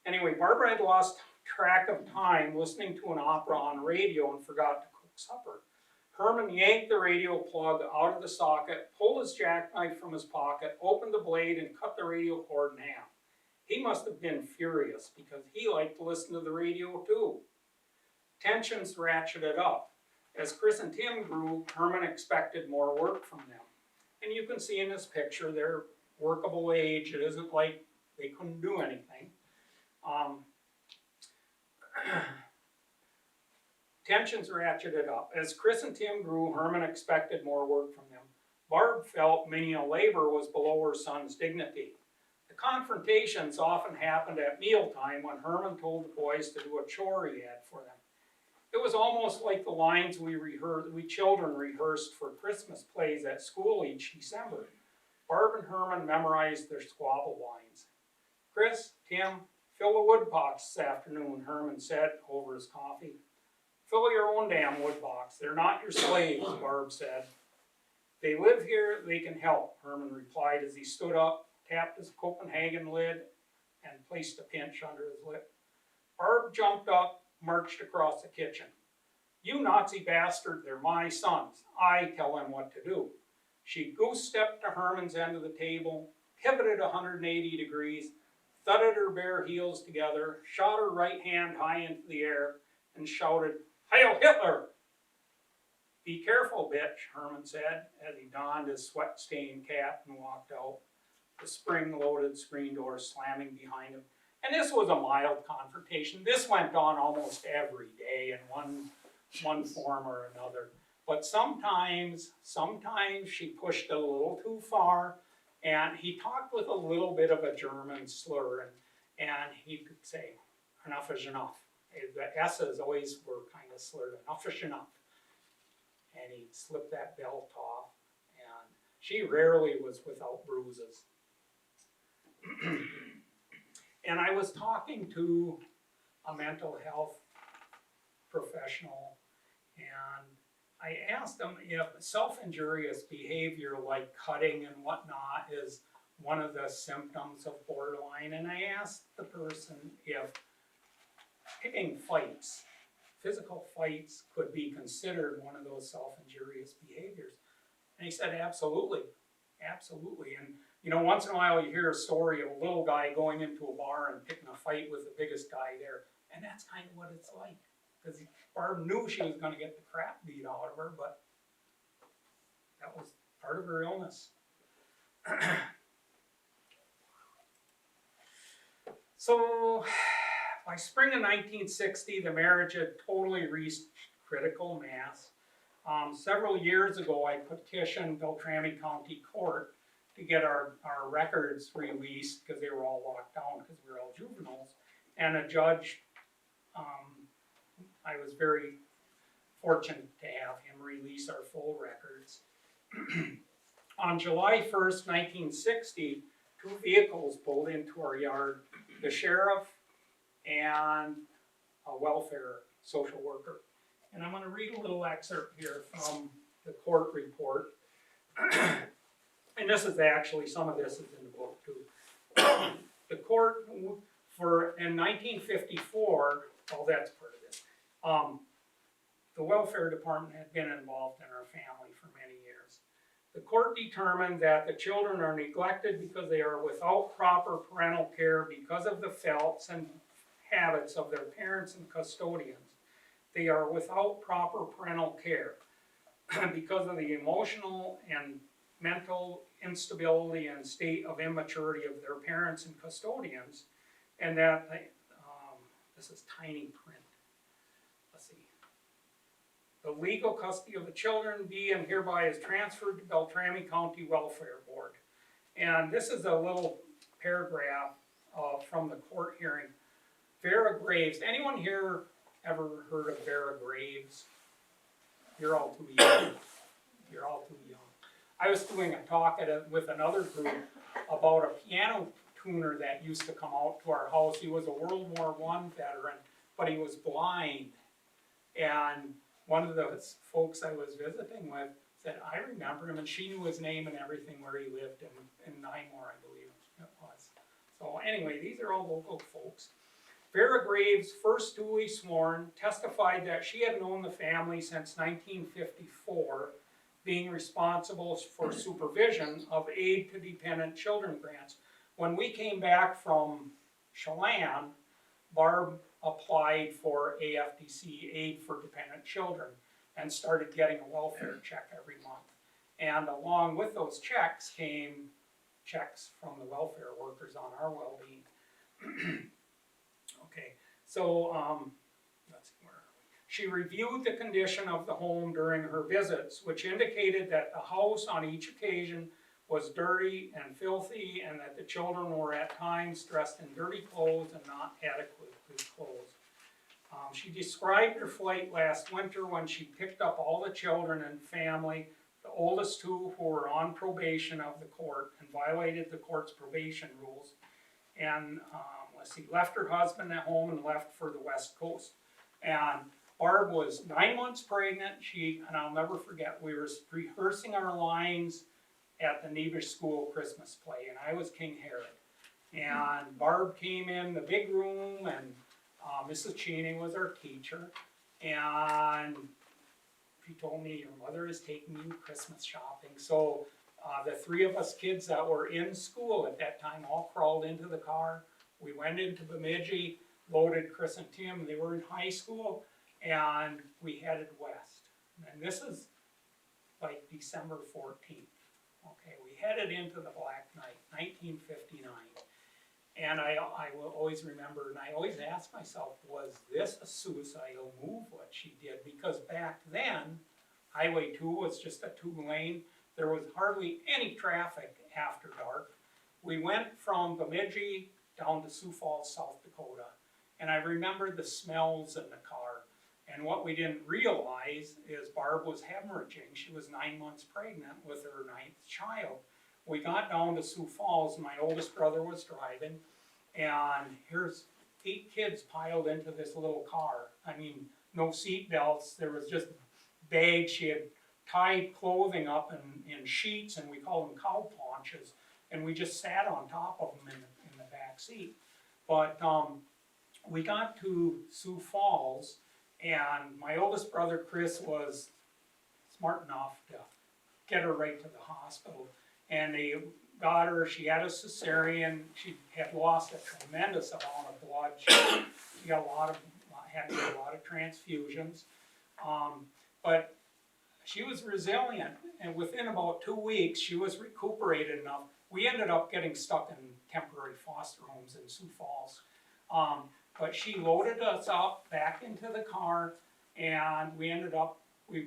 Anyway, Barbara had lost track of time listening to an opera on the radio and forgot to cook supper. Herman yanked the radio plug out of the socket, pulled his jackknife from his pocket, opened the blade, and cut the radio cord in half. He must have been furious because he liked to listen to the radio too. Tensions ratcheted up. As Chris and Tim grew, Herman expected more work from them. And you can see in this picture, they're workable age. It isn't like they couldn't do anything. Tensions ratcheted up. As Chris and Tim grew, Herman expected more work from them. Barb felt menial labor was below her son's dignity. The confrontations often happened at mealtime when Herman told the boys to do a chore he had for them. It was almost like the lines we children rehearsed for Christmas plays at school each December. Barb and Herman memorized their squabble lines. "Chris, Tim, fill the wood box this afternoon," Herman said over his coffee. "Fill your own damn wood box. They're not your slaves," Barb said. "They live here, they can help," Herman replied as he stood up, tapped his Copenhagen lid, and placed a pinch under his lip. Barb jumped up, marched across the kitchen. "You Nazi bastard, they're my sons. I tell them what to do." She goose-stepped to Herman's end of the table, pivoted 180 degrees, thudded her bare heels together, shot her right hand high into the air, and shouted, "Heil Hitler!" "Be careful, bitch," Herman said, as he donned his sweat-stained cap and walked out, the spring-loaded screen door slamming behind him. And this was a mild confrontation. This went on almost every day in one form or another. But sometimes she pushed it a little too far, and he talked with a little bit of a German slur, and he could say, "Enough is enough." The S's always were kind of slurred. "Enough is enough." And he'd slip that belt off, and she rarely was without bruises. And I was talking to a mental health professional, and I asked him if self-injurious behavior like cutting and whatnot is one of the symptoms of borderline, and I asked the person if picking fights, physical fights, could be considered one of those self-injurious behaviors. And he said, absolutely, absolutely. And you know, once in a while you hear a story of a little guy going into a bar and picking a fight with the biggest guy there, and that's kind of what it's like. Because Barb knew she was going to get the crap beat out of her, but that was part of her illness. So, by spring of 1960, the marriage had totally reached critical mass. Several years ago, I petitioned Beltrami County Court to get our records released because they were all locked down because we were all juveniles. And a judge, I was very fortunate to have him release our full records. On July 1st, 1960, 2 vehicles pulled into our yard. The sheriff and a welfare social worker. And I'm going to read a little excerpt here from the court report. And this is actually, some of this is in the book too. The court, in 1954, well, that's part of this. The welfare department had been involved in our family for many years. The court determined that the children are neglected because they are without proper parental care because of the faults and habits of their parents and custodians. They are without proper parental care because of the emotional and mental instability and state of immaturity of their parents and custodians, and that this is tiny print. Let's see. The legal custody of the children be and hereby is transferred to Beltrami County Welfare Board. And this is a little paragraph from the court hearing. Vera Graves. Anyone here ever heard of Vera Graves? You're all too young. You're all too young. I was doing a talk with another group about a piano tuner that used to come out to our house. He was a World War I veteran, but he was blind. And one of the folks I was visiting with said, I remember him, and she knew his name and everything, where he lived in Nymore, I believe it was. So anyway, these are all local folks. Vera Graves, first duly sworn, testified that she had known the family since 1954, being responsible for supervision of aid to dependent children grants. When we came back from Chelan, Barb applied for AFDC, Aid for Dependent Children, and started getting a welfare check every month. And along with those checks came checks from the welfare workers on our well-being. Okay, so let's see, where are we? She reviewed the condition of the home during her visits, which indicated that the house on each occasion was dirty and filthy, and that the children were at times dressed in dirty clothes and not adequately clothed. She described her flight last winter when she picked up all the children and family, the oldest 2 who were on probation of the court and violated the court's probation rules, and left her husband at home and left for the West Coast. And Barb was 9 months pregnant. And I'll never forget, we were rehearsing our lines at the Nevish School Christmas play, and I was King Herod. And Barb came in the big room, and Mrs. Cheney was our teacher, and she told me, your mother is taking you Christmas shopping. So the 3 of us kids that were in school at that time all crawled into the car. We went into Bemidji, loaded Chris and Tim, they were in high school, and we headed west. And this is like December 14th. Okay, we headed into the Black Night, 1959. And I will always remember, and I always ask myself, was this a suicidal move, what she did? Because back then, Highway 2 was just a 2-lane. There was hardly any traffic after dark. We went from Bemidji down to Sioux Falls, South Dakota. And I remember the smells in the car. And what we didn't realize is Barb was hemorrhaging. She was 9 months pregnant with her 9th child. We got down to Sioux Falls, and my oldest brother was driving, and here's 8 kids piled into this little car. I mean, no seat belts. There was just bags. She had tied clothing up in sheets, and we call them cow paunches, and we just sat on top of them in the back seat. But we got to Sioux Falls, and my oldest brother, Chris, was smart enough to get her right to the hospital. And they got her, she had a cesarean, she had lost a tremendous amount of blood. She got had to get a lot of transfusions. But she was resilient, and within about 2 weeks, she was recuperated enough. We ended up getting stuck in temporary foster homes in Sioux Falls. But she loaded us up back into the car, and we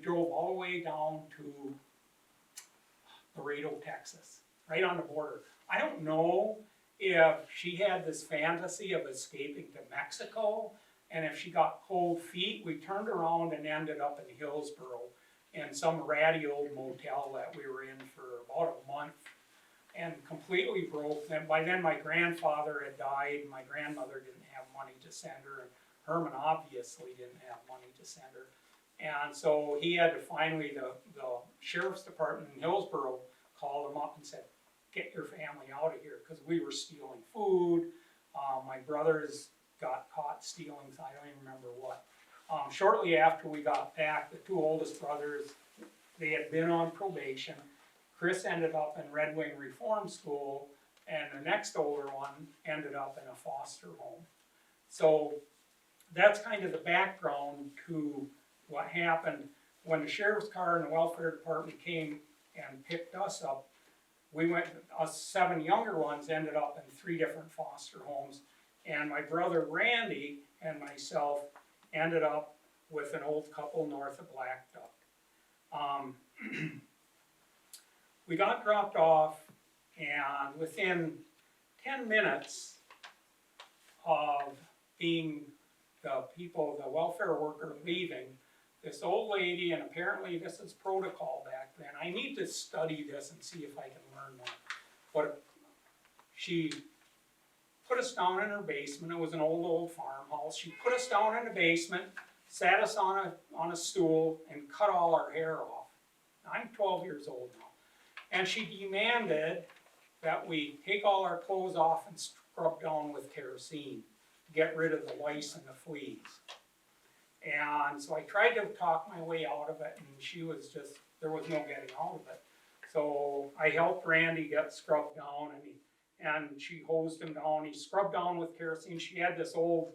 drove all the way down to Laredo, Texas, right on the border. I don't know if she had this fantasy of escaping to Mexico, and if she got cold feet. We turned around and ended up in Hillsboro in some ratty old motel that we were in for about a month, and completely broke. And by then my grandfather had died, my grandmother didn't have money to send her, and Herman obviously didn't have money to send her. And so he had to finally, the sheriff's department in Hillsboro called him up and said, get your family out of here, because we were stealing food. My brothers got caught stealing, I don't even remember what. Shortly after we got back, the 2 oldest brothers, they had been on probation. Chris ended up in Red Wing Reform School, and the next older one ended up in a foster home. So that's kind of the background to what happened. When the sheriff's car and the welfare department came and picked us up, us 7 younger ones ended up in 3 different foster homes, and my brother Randy and myself ended up with an old couple north of Black Duck. We got dropped off, and within 10 minutes of being the welfare worker leaving, this old lady, and apparently this is protocol back then. I need to study this and see if I can learn more. But she put us down in her basement. It was an old farmhouse. She put us down in the basement, sat us on a stool, and cut all our hair off. I'm 12 years old now. And she demanded that we take all our clothes off and scrub down with kerosene to get rid of the lice and the fleas. And so I tried to talk my way out of it, and there was no getting out of it. So I helped Randy get scrubbed down, and she hosed him down. He scrubbed down with kerosene. She had this old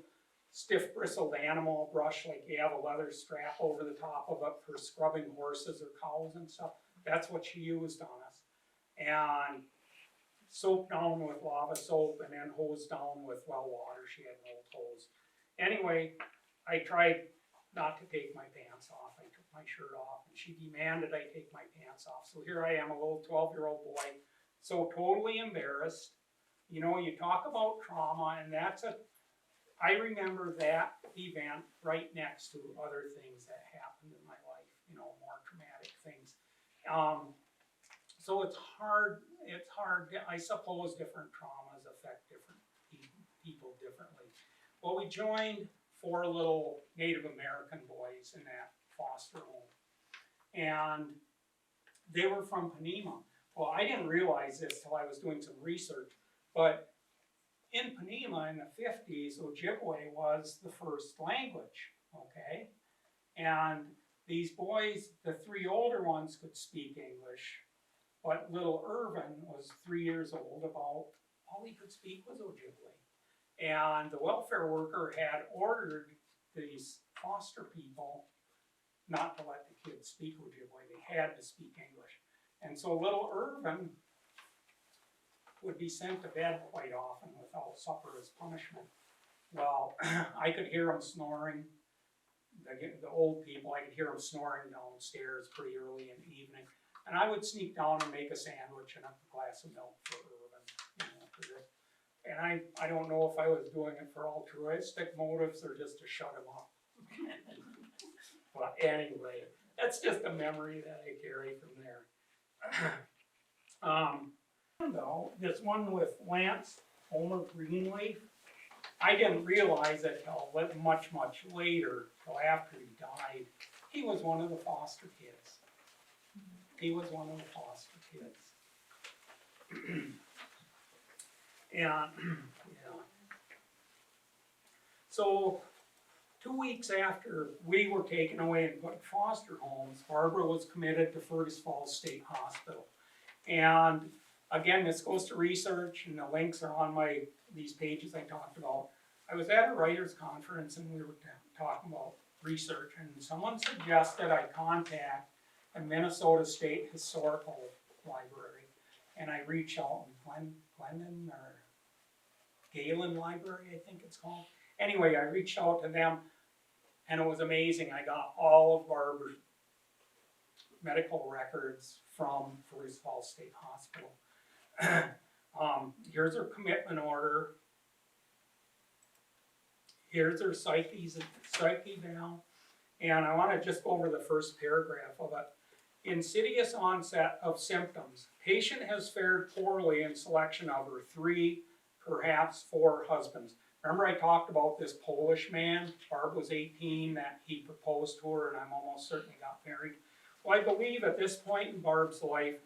stiff bristled animal brush, like you have a leather strap over the top of it for scrubbing horses or cows and stuff. That's what she used on us. And soaped down with lava soap, and then hosed down with well water. She had an old hose. Anyway, I tried not to take my pants off. I took my shirt off, and she demanded I take my pants off. So here I am, a little 12-year-old boy, so totally embarrassed. You know, you talk about trauma, and I remember that event right next to other things that happened in my life, more traumatic things. So it's hard, I suppose different traumas affect different people differently. Well, we joined 4 little Native American boys in that foster home, and they were from Panema. Well, I didn't realize this till I was doing some research, but in Panema in the 50s, Ojibwe was the first language, okay? And these boys, the 3 older ones could speak English, but little Irvin was 3 years old. All he could speak was Ojibwe. And the welfare worker had ordered these foster people not to let the kids speak Ojibwe. They had to speak English. And so little Irvin would be sent to bed quite often without supper as punishment. Well, I could hear him snoring. The old people, I could hear them snoring downstairs pretty early in the evening. And I would sneak down and make a sandwich and a glass of milk for Irvin. And I don't know if I was doing it for altruistic motives or just to shut him up. But anyway, that's just a memory that I carry from there. This one with Lance Homer Greenleaf, I didn't realize it till much later, till after he died. He was one of the foster kids. And, yeah. So, 2 weeks after we were taken away and put in foster homes, Barbara was committed to Fergus Falls State Hospital. And again, this goes to research, and the links are on these pages I talked about. I was at a writers' conference and we were talking about research, and someone suggested I contact the Minnesota State Historical Library. And I reached out in Glendon or Galen Library, I think it's called. Anyway, I reached out to them, and it was amazing. I got all of Barbara's medical records from Fergus Falls State Hospital. Here's her commitment order. Here's her psyche val. And I want to just go over the first paragraph of it. Insidious onset of symptoms. Patient has fared poorly in selection of her 3, perhaps 4 husbands. Remember I talked about this Polish man? Barb was 18, that he proposed to her, and I'm almost certain they got married. Well, I believe at this point in Barb's life,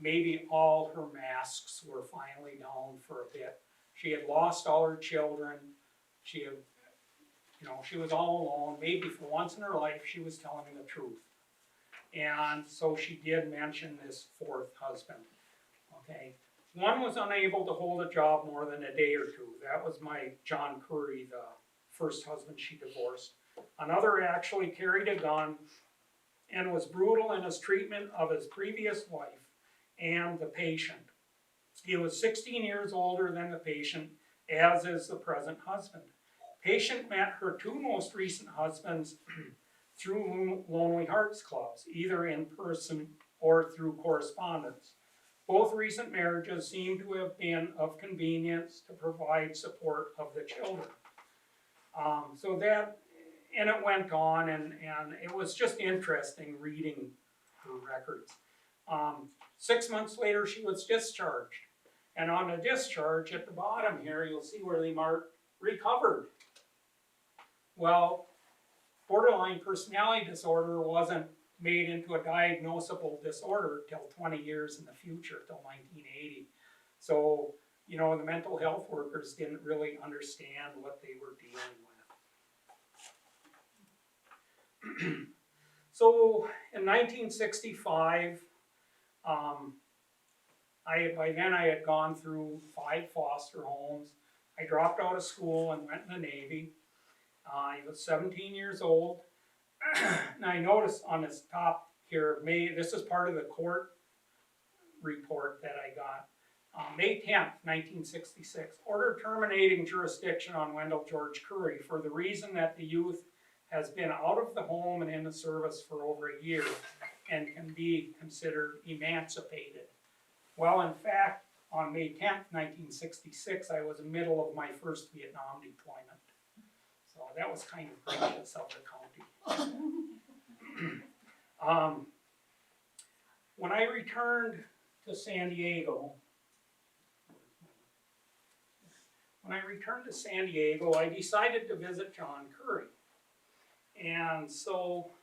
maybe all her masks were finally down for a bit. She had lost all her children. She had, she was all alone. Maybe for once in her life, she was telling the truth. And so she did mention this 4th husband. Okay. One was unable to hold a job more than a day or 2. That was my John Curry, the first husband she divorced. Another actually carried a gun and was brutal in his treatment of his previous wife and the patient. He was 16 years older than the patient, as is the present husband. Patient met her 2 most recent husbands through Lonely Hearts Clubs, either in person or through correspondence. Both recent marriages seem to have been of convenience to provide support of the children. And it went on, and it was just interesting reading her records. 6 months later, she was discharged. And on the discharge, at the bottom here, you'll see where they marked recovered. Well, borderline personality disorder wasn't made into a diagnosable disorder till 20 years in the future, till 1980. So, the mental health workers didn't really understand what they were dealing with. So, in 1965, by then I had gone through 5 foster homes. I dropped out of school and went in the Navy. I was 17 years old. And I noticed on this top here, this is part of the court report that I got. May 10th, 1966, order terminating jurisdiction on Wendell George Curry for the reason that the youth has been out of the home and in the service for over a year and can be considered emancipated. Well, in fact, on May 10th, 1966, I was in the middle of my first Vietnam deployment. So that was kind of gracious of the county. When I returned to San Diego, I decided to visit John Curry. And so,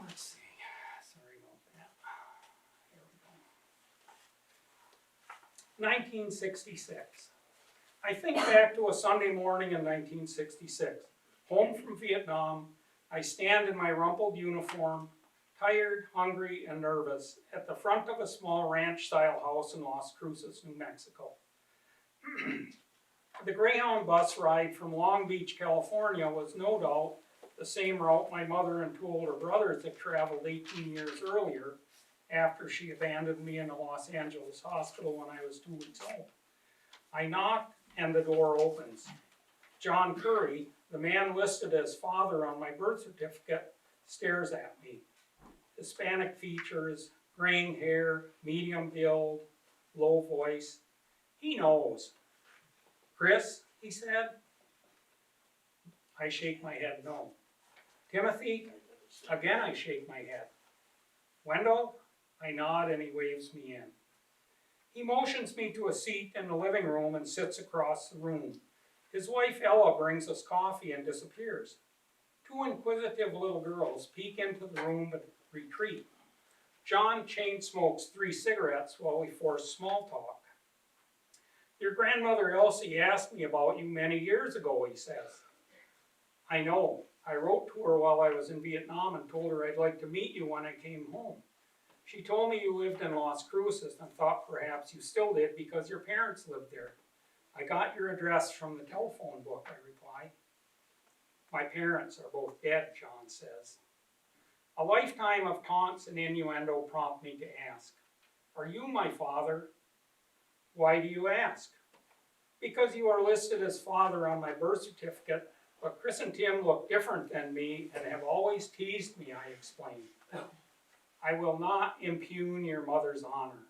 let's see. Sorry about that. Here we go. 1966. I think back to a Sunday morning in 1966. Home from Vietnam, I stand in my rumpled uniform, tired, hungry, and nervous, at the front of a small ranch-style house in Las Cruces, New Mexico. The Greyhound bus ride from Long Beach, California was no doubt the same route my mother and two older brothers had traveled 18 years earlier after she abandoned me in a Los Angeles hospital when I was 2 weeks old. I knock and the door opens. John Curry, the man listed as father on my birth certificate, stares at me. Hispanic features, graying hair, medium build, low voice. He knows. Chris, he said. I shake my head no. Timothy, again I shake my head. Wendell, I nod and he waves me in. He motions me to a seat in the living room and sits across the room. His wife Ella brings us coffee and disappears. Two inquisitive little girls peek into the room but retreat. John chain smokes 3 cigarettes while we force small talk. Your grandmother Elsie asked me about you many years ago, he says. I know. I wrote to her while I was in Vietnam and told her I'd like to meet you when I came home. She told me you lived in Las Cruces and thought perhaps you still did because your parents lived there. I got your address from the telephone book, I reply. My parents are both dead, John says. A lifetime of taunts and innuendo prompt me to ask, are you my father? Why do you ask? Because you are listed as father on my birth certificate, but Chris and Tim look different than me and have always teased me, I explain. I will not impugn your mother's honor.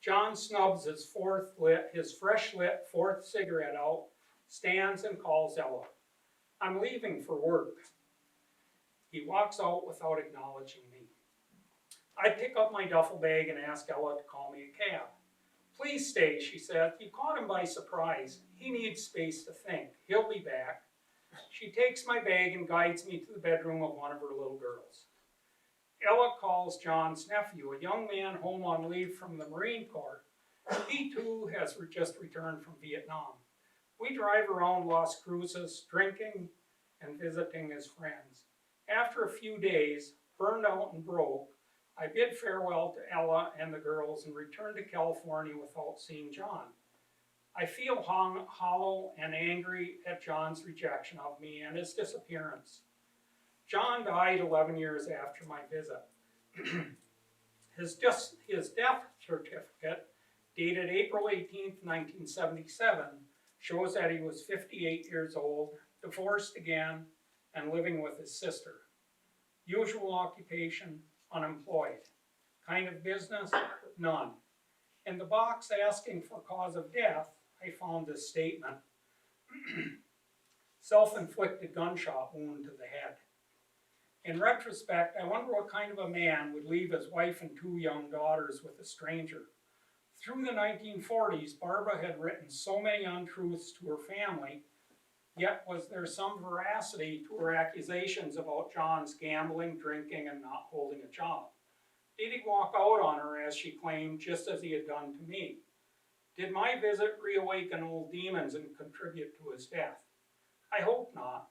John snubs his fresh lit 4th cigarette out, stands and calls Ella. I'm leaving for work. He walks out without acknowledging me. I pick up my duffel bag and ask Ella to call me a cab. Please stay, she said. You caught him by surprise. He needs space to think. He'll be back. She takes my bag and guides me to the bedroom of one of her little girls. Ella calls John's nephew, a young man home on leave from the Marine Corps. He too has just returned from Vietnam. We drive around Las Cruces, drinking and visiting his friends. After a few days, burned out and broke, I bid farewell to Ella and the girls and returned to California without seeing John. I feel hollow and angry at John's rejection of me and his disappearance. John died 11 years after my visit. His death certificate, dated April 18, 1977, shows that he was 58 years old, divorced again, and living with his sister. Usual occupation, unemployed. Kind of business, none. In the box asking for cause of death, I found this statement. Self-inflicted gunshot wound to the head. In retrospect, I wonder what kind of a man would leave his wife and 2 young daughters with a stranger. Through the 1940s, Barbara had written so many untruths to her family, yet was there some veracity to her accusations about John's gambling, drinking, and not holding a job? Did he walk out on her, as she claimed, just as he had done to me? Did my visit reawaken old demons and contribute to his death? I hope not.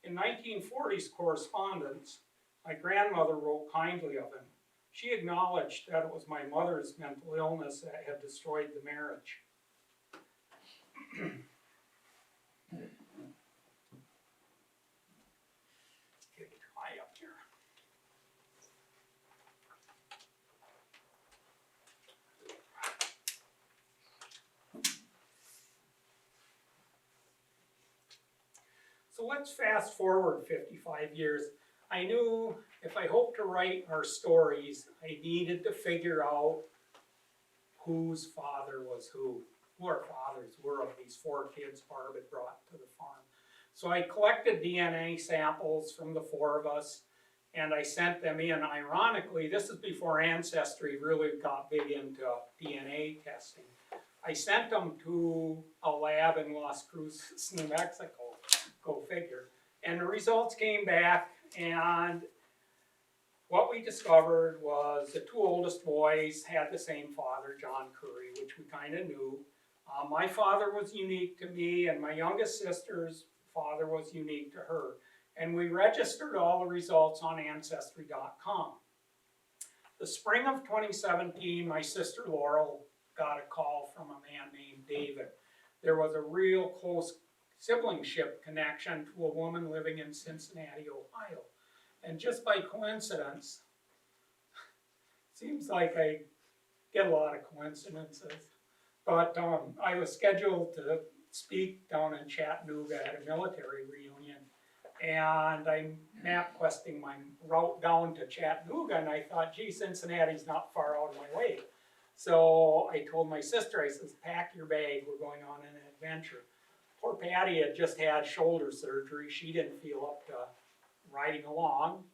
In 1940s correspondence, my grandmother wrote kindly of him. She acknowledged that it was my mother's mental illness that had destroyed the marriage. Get dry up here. So let's fast forward 55 years. I knew if I hoped to write our stories, I needed to figure out whose father was who our fathers were of these 4 kids Barb had brought to the farm. So I collected DNA samples from the 4 of us, and I sent them in. Ironically, this is before Ancestry really got big into DNA testing. I sent them to a lab in Las Cruces, New Mexico, go figure. And the results came back, and what we discovered was the 2 oldest boys had the same father, John Curry, which we kind of knew. My father was unique to me, and my youngest sister's father was unique to her. And we registered all the results on Ancestry.com. The spring of 2017, my sister Laurel got a call from a man named David. there was a real close siblingship connection to a woman living in Cincinnati, Ohio. And just by coincidence, seems like I get a lot of coincidences, but I was scheduled to speak down in Chattanooga at a military reunion, and I'm MapQuesting my route down to Chattanooga, and I thought, gee, Cincinnati's not far out of my way. So I told my sister, I says, pack your bag, we're going on an adventure. Poor Patty had just had shoulder surgery. She didn't feel up to riding along,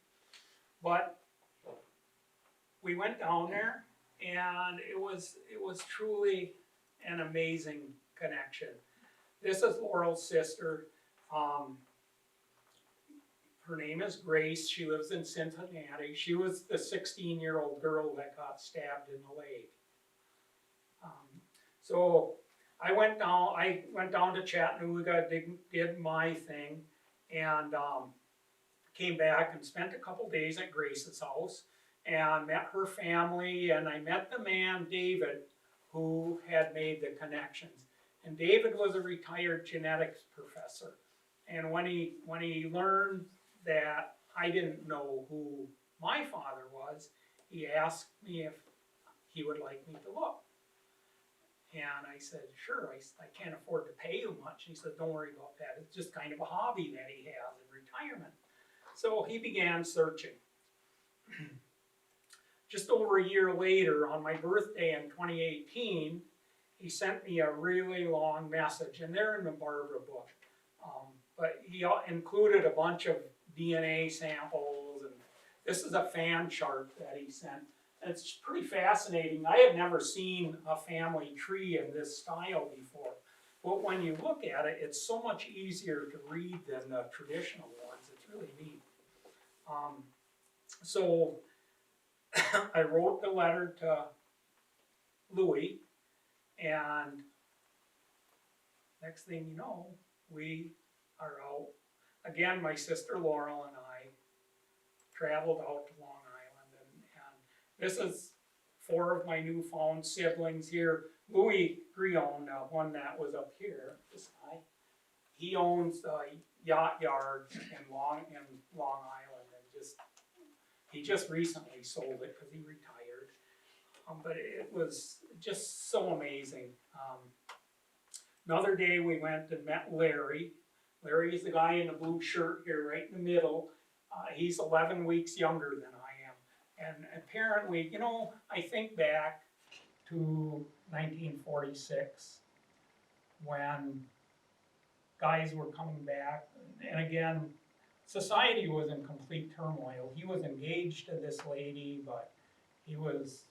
but we went down there, and it was truly an amazing connection. This is Laurel's sister. Her name is Grace. She lives in Cincinnati. She was the 16-year-old girl that got stabbed in the leg. So I went down to Chattanooga, did my thing, and came back and spent a couple days at Grace's house and met her family, and I met the man, David, who had made the connections. And David was a retired genetics professor. And when he learned that I didn't know who my father was, he asked me if he would like me to look. And I said, sure, I can't afford to pay you much. And he said, don't worry about that. It's just kind of a hobby that he has in retirement. So he began searching. Just over a year later, on my birthday in 2018, he sent me a really long message, and they're in the Barbara book. But he included a bunch of DNA samples, and this is a fan chart that he sent. And it's pretty fascinating. I had never seen a family tree in this style before. But when you look at it, it's so much easier to read than the traditional ones. It's really neat. So I wrote the letter to Louis, and next thing you know, we are out. Again, my sister Laurel and I traveled out to Long Island, and this is 4 of my newfound siblings here. Louis Grion, one that was up here, this guy, he owns a yacht yard in Long Island, and he just recently sold it because he retired. But it was just so amazing. Another day we went and met Larry. Larry is the guy in the blue shirt here, right in the middle. He's 11 weeks younger than I am. And apparently, you know, I think back to 1946 when guys were coming back. And again, society was in complete turmoil. He was engaged to this lady, but he was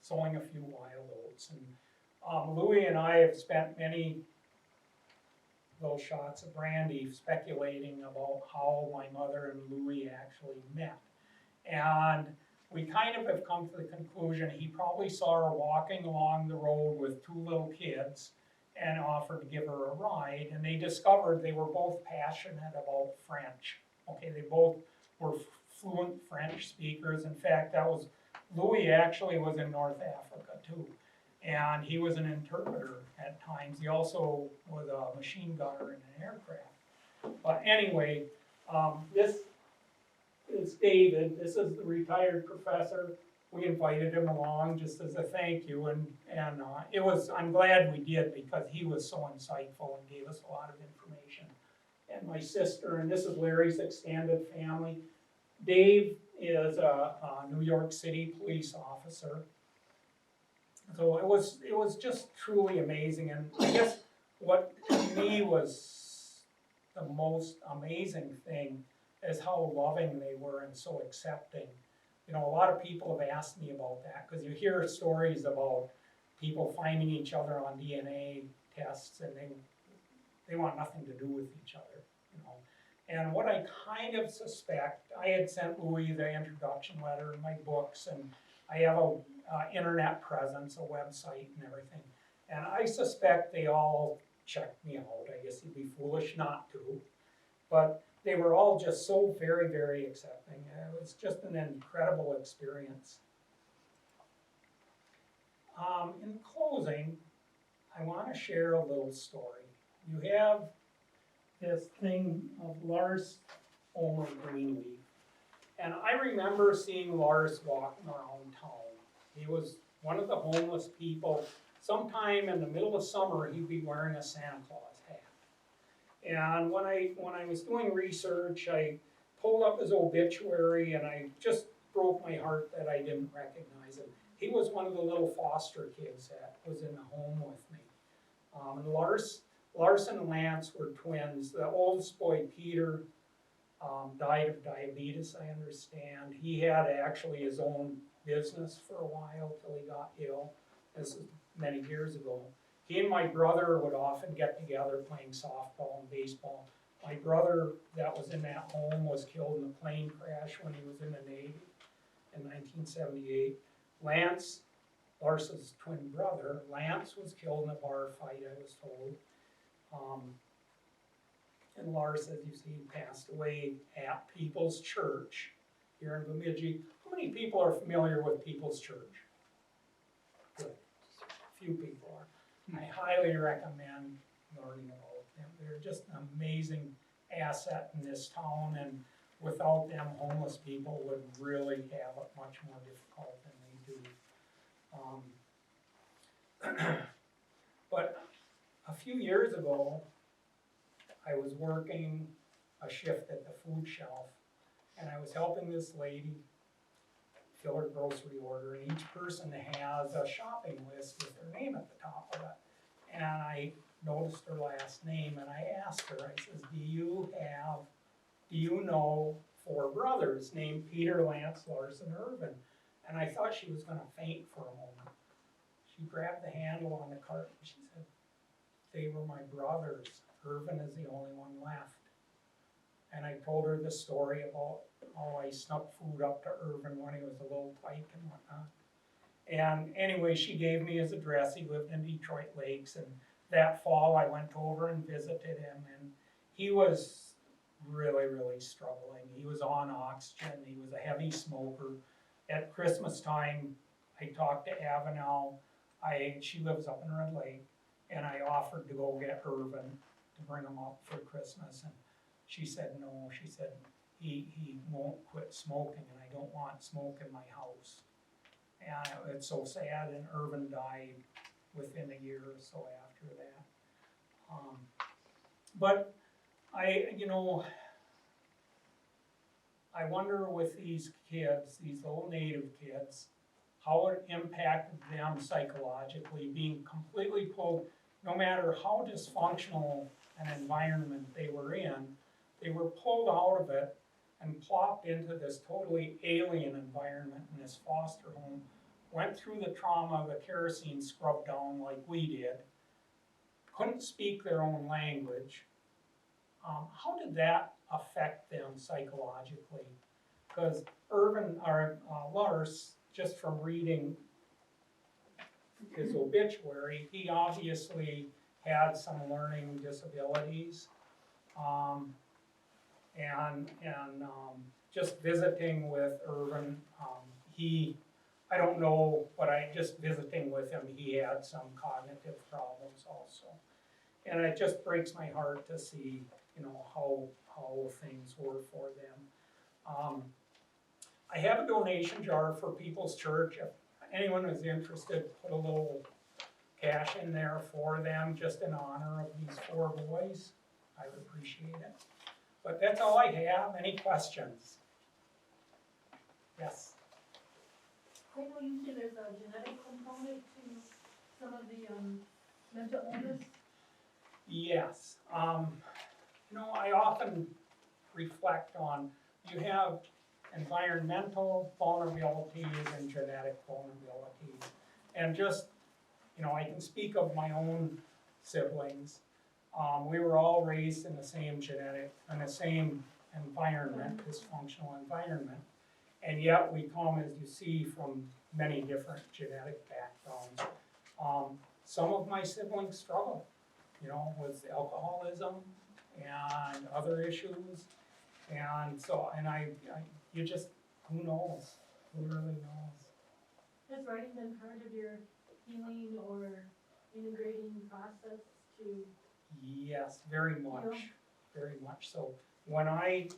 sowing a few wild oats. And Louis and I have spent many little shots of brandy speculating about how my mother and Louis actually met. And we kind of have come to the conclusion he probably saw her walking along the road with 2 little kids and offered to give her a ride, and they discovered they were both passionate about French. Okay, they both were fluent French speakers. In fact, Louis actually was in North Africa too, and he was an interpreter at times. He also was a machine gunner in an aircraft. But anyway, this is David. This is the retired professor. We invited him along just as a thank you, and I'm glad we did, because he was so insightful and gave us a lot of information. And my sister, and this is Larry's extended family. Dave is a New York City police officer. So it was just truly amazing. And I guess what to me was the most amazing thing is how loving they were and so accepting. You know, a lot of people have asked me about that, because you hear stories about people finding each other on DNA tests, and they want nothing to do with each other, you know. And what I kind of suspect, I had sent Louis the introduction letter in my books, and I have a internet presence, a website and everything. And I suspect they all checked me out. I guess it'd be foolish not to. But they were all just so very, very accepting. It was just an incredible experience. In closing, I want to share a little story. You have this thing of Lars Omer Greenleaf. And I remember seeing Lars walking around town. He was one of the homeless people. Sometime in the middle of summer, he'd be wearing a Santa Claus hat. And when I was doing research, I pulled up his obituary and I just broke my heart that I didn't recognize him. He was one of the little foster kids that was in the home with me. And Lars and Lance were twins. The oldest boy, Peter, died of diabetes, I understand. He had actually his own business for a while till he got ill. This is many years ago. He and my brother would often get together playing softball and baseball. My brother that was in that home was killed in a plane crash when he was in the Navy in 1978. Lance, Lars's twin brother, Lance was killed in a bar fight, I was told. And Lars, as you see, passed away at People's Church here in Bemidji. How many people are familiar with People's Church? Good. A few people are. I highly recommend learning about them. They're just an amazing asset in this town, and without them, homeless people would really have it much more difficult than they do. But a few years ago, I was working a shift at the food shelf, and I was helping this lady fill her grocery order, and each person has a shopping list with their name at the top of it. And I noticed her last name, and I asked her, I says, do you know 4 brothers named Peter, Lance, Lars, and Irvin? And I thought she was gonna faint for a moment. She grabbed the handle on the cart, and she said, they were my brothers. Irvin is the only one left. And I told her the story about how I snuck food up to Irvin when he was a little tyke and whatnot. And anyway, she gave me his address. He lived in Detroit Lakes, and that fall I went over and visited him, and he was really, really struggling. He was on oxygen. He was a heavy smoker. At Christmas time, I talked to Avenel. She lives up in Red Lake, and I offered to go get Irvin to bring him up for Christmas, and she said no. She said he won't quit smoking, and I don't want smoke in my house. And it's so sad, and Irvin died within a year or so after that. But I wonder with these kids, these little native kids, how it impacted them psychologically, being completely pulled, no matter how dysfunctional an environment they were in, they were pulled out of it and plopped into this totally alien environment in this foster home, went through the trauma of the kerosene scrub down like we did, couldn't speak their own language. How did that affect them psychologically? Because Lars, just from reading his obituary, he obviously had some learning disabilities. Just visiting with Irvin, I don't know, but just visiting with him, he had some cognitive problems also. And it just breaks my heart to see, how things were for them. I have a donation jar for People's Church. If anyone is interested, put a little cash in there for them, just in honor of these 4 boys. I would appreciate it. But that's all I have. Any questions? Yes? I know usually there's a genetic component to some of the mental illness. Yes. I often reflect on, you have environmental vulnerabilities and genetic vulnerabilities. And just, I can speak of my own siblings. We were all raised in the same environment, dysfunctional environment. And yet we come, as you see, from many different genetic backgrounds. Some of my siblings struggle, with alcoholism and other issues. And so, you just, who knows? Who really knows? Has writing been part of your healing or integrating process to, Yes, very much, Yeah. very much. So when I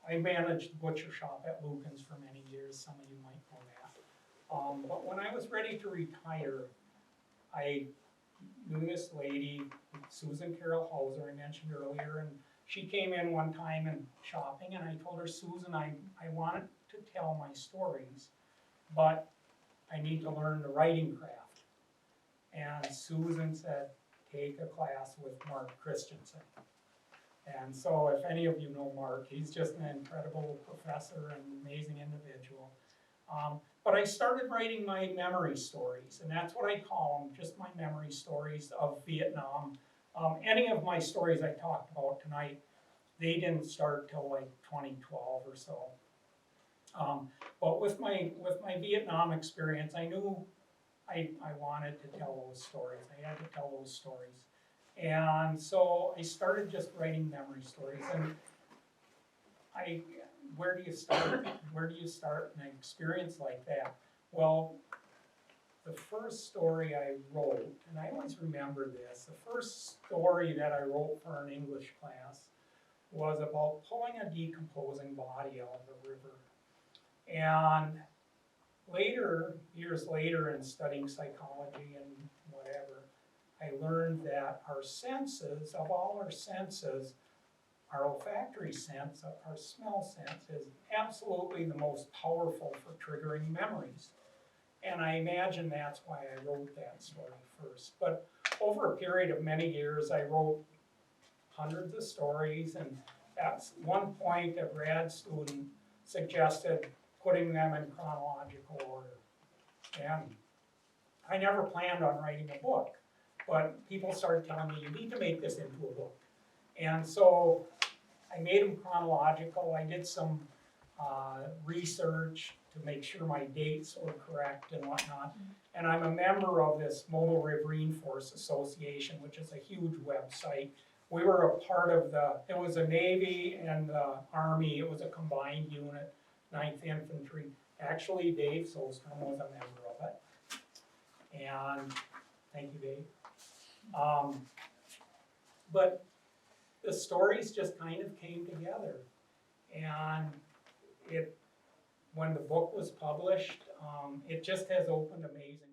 managed the butcher shop at Lucan's for many years, some of you might know that. But when I was ready to retire, I knew this lady, Susan Carol Hauser, I mentioned earlier, and she came in one time and shopping, and I told her, Susan, I wanted to tell my stories, but I need to learn the writing craft. And Susan said, take a class with Mark Christensen. And so if any of you know Mark, he's just an incredible professor and amazing individual. But I started writing my memory stories, and that's what I call them, just my memory stories of Vietnam. Any of my stories I talked about tonight, they didn't start till like 2012 or so. But with my Vietnam experience, I knew I wanted to tell those stories. I had to tell those stories. And so I started just writing memory stories. And where do you start? Where do you start an experience like that? Well, the first story I wrote, and I always remember this, the first story that I wrote for an English class was about pulling a decomposing body out of the river. And later, years later, in studying psychology and whatever, I learned that our senses, of all our senses, our olfactory sense, our smell sense, is absolutely the most powerful for triggering memories. And I imagine that's why I wrote that story first. But over a period of many years, I wrote hundreds of stories, and at one point, a grad student suggested putting them in chronological order. And I never planned on writing a book, but people started telling me, you need to make this into a book. And so I made them chronological. I did some research to make sure my dates were correct and whatnot. And I'm a member of this Mobile Riverine Force Association, which is a huge website. We were a part of it was a Navy and the Army, it was a combined unit, 9th Infantry. Actually, Dave Solstrom was a member of it. And, thank you, Dave. But the stories just kind of came together. And when the book was published, it just has opened amazing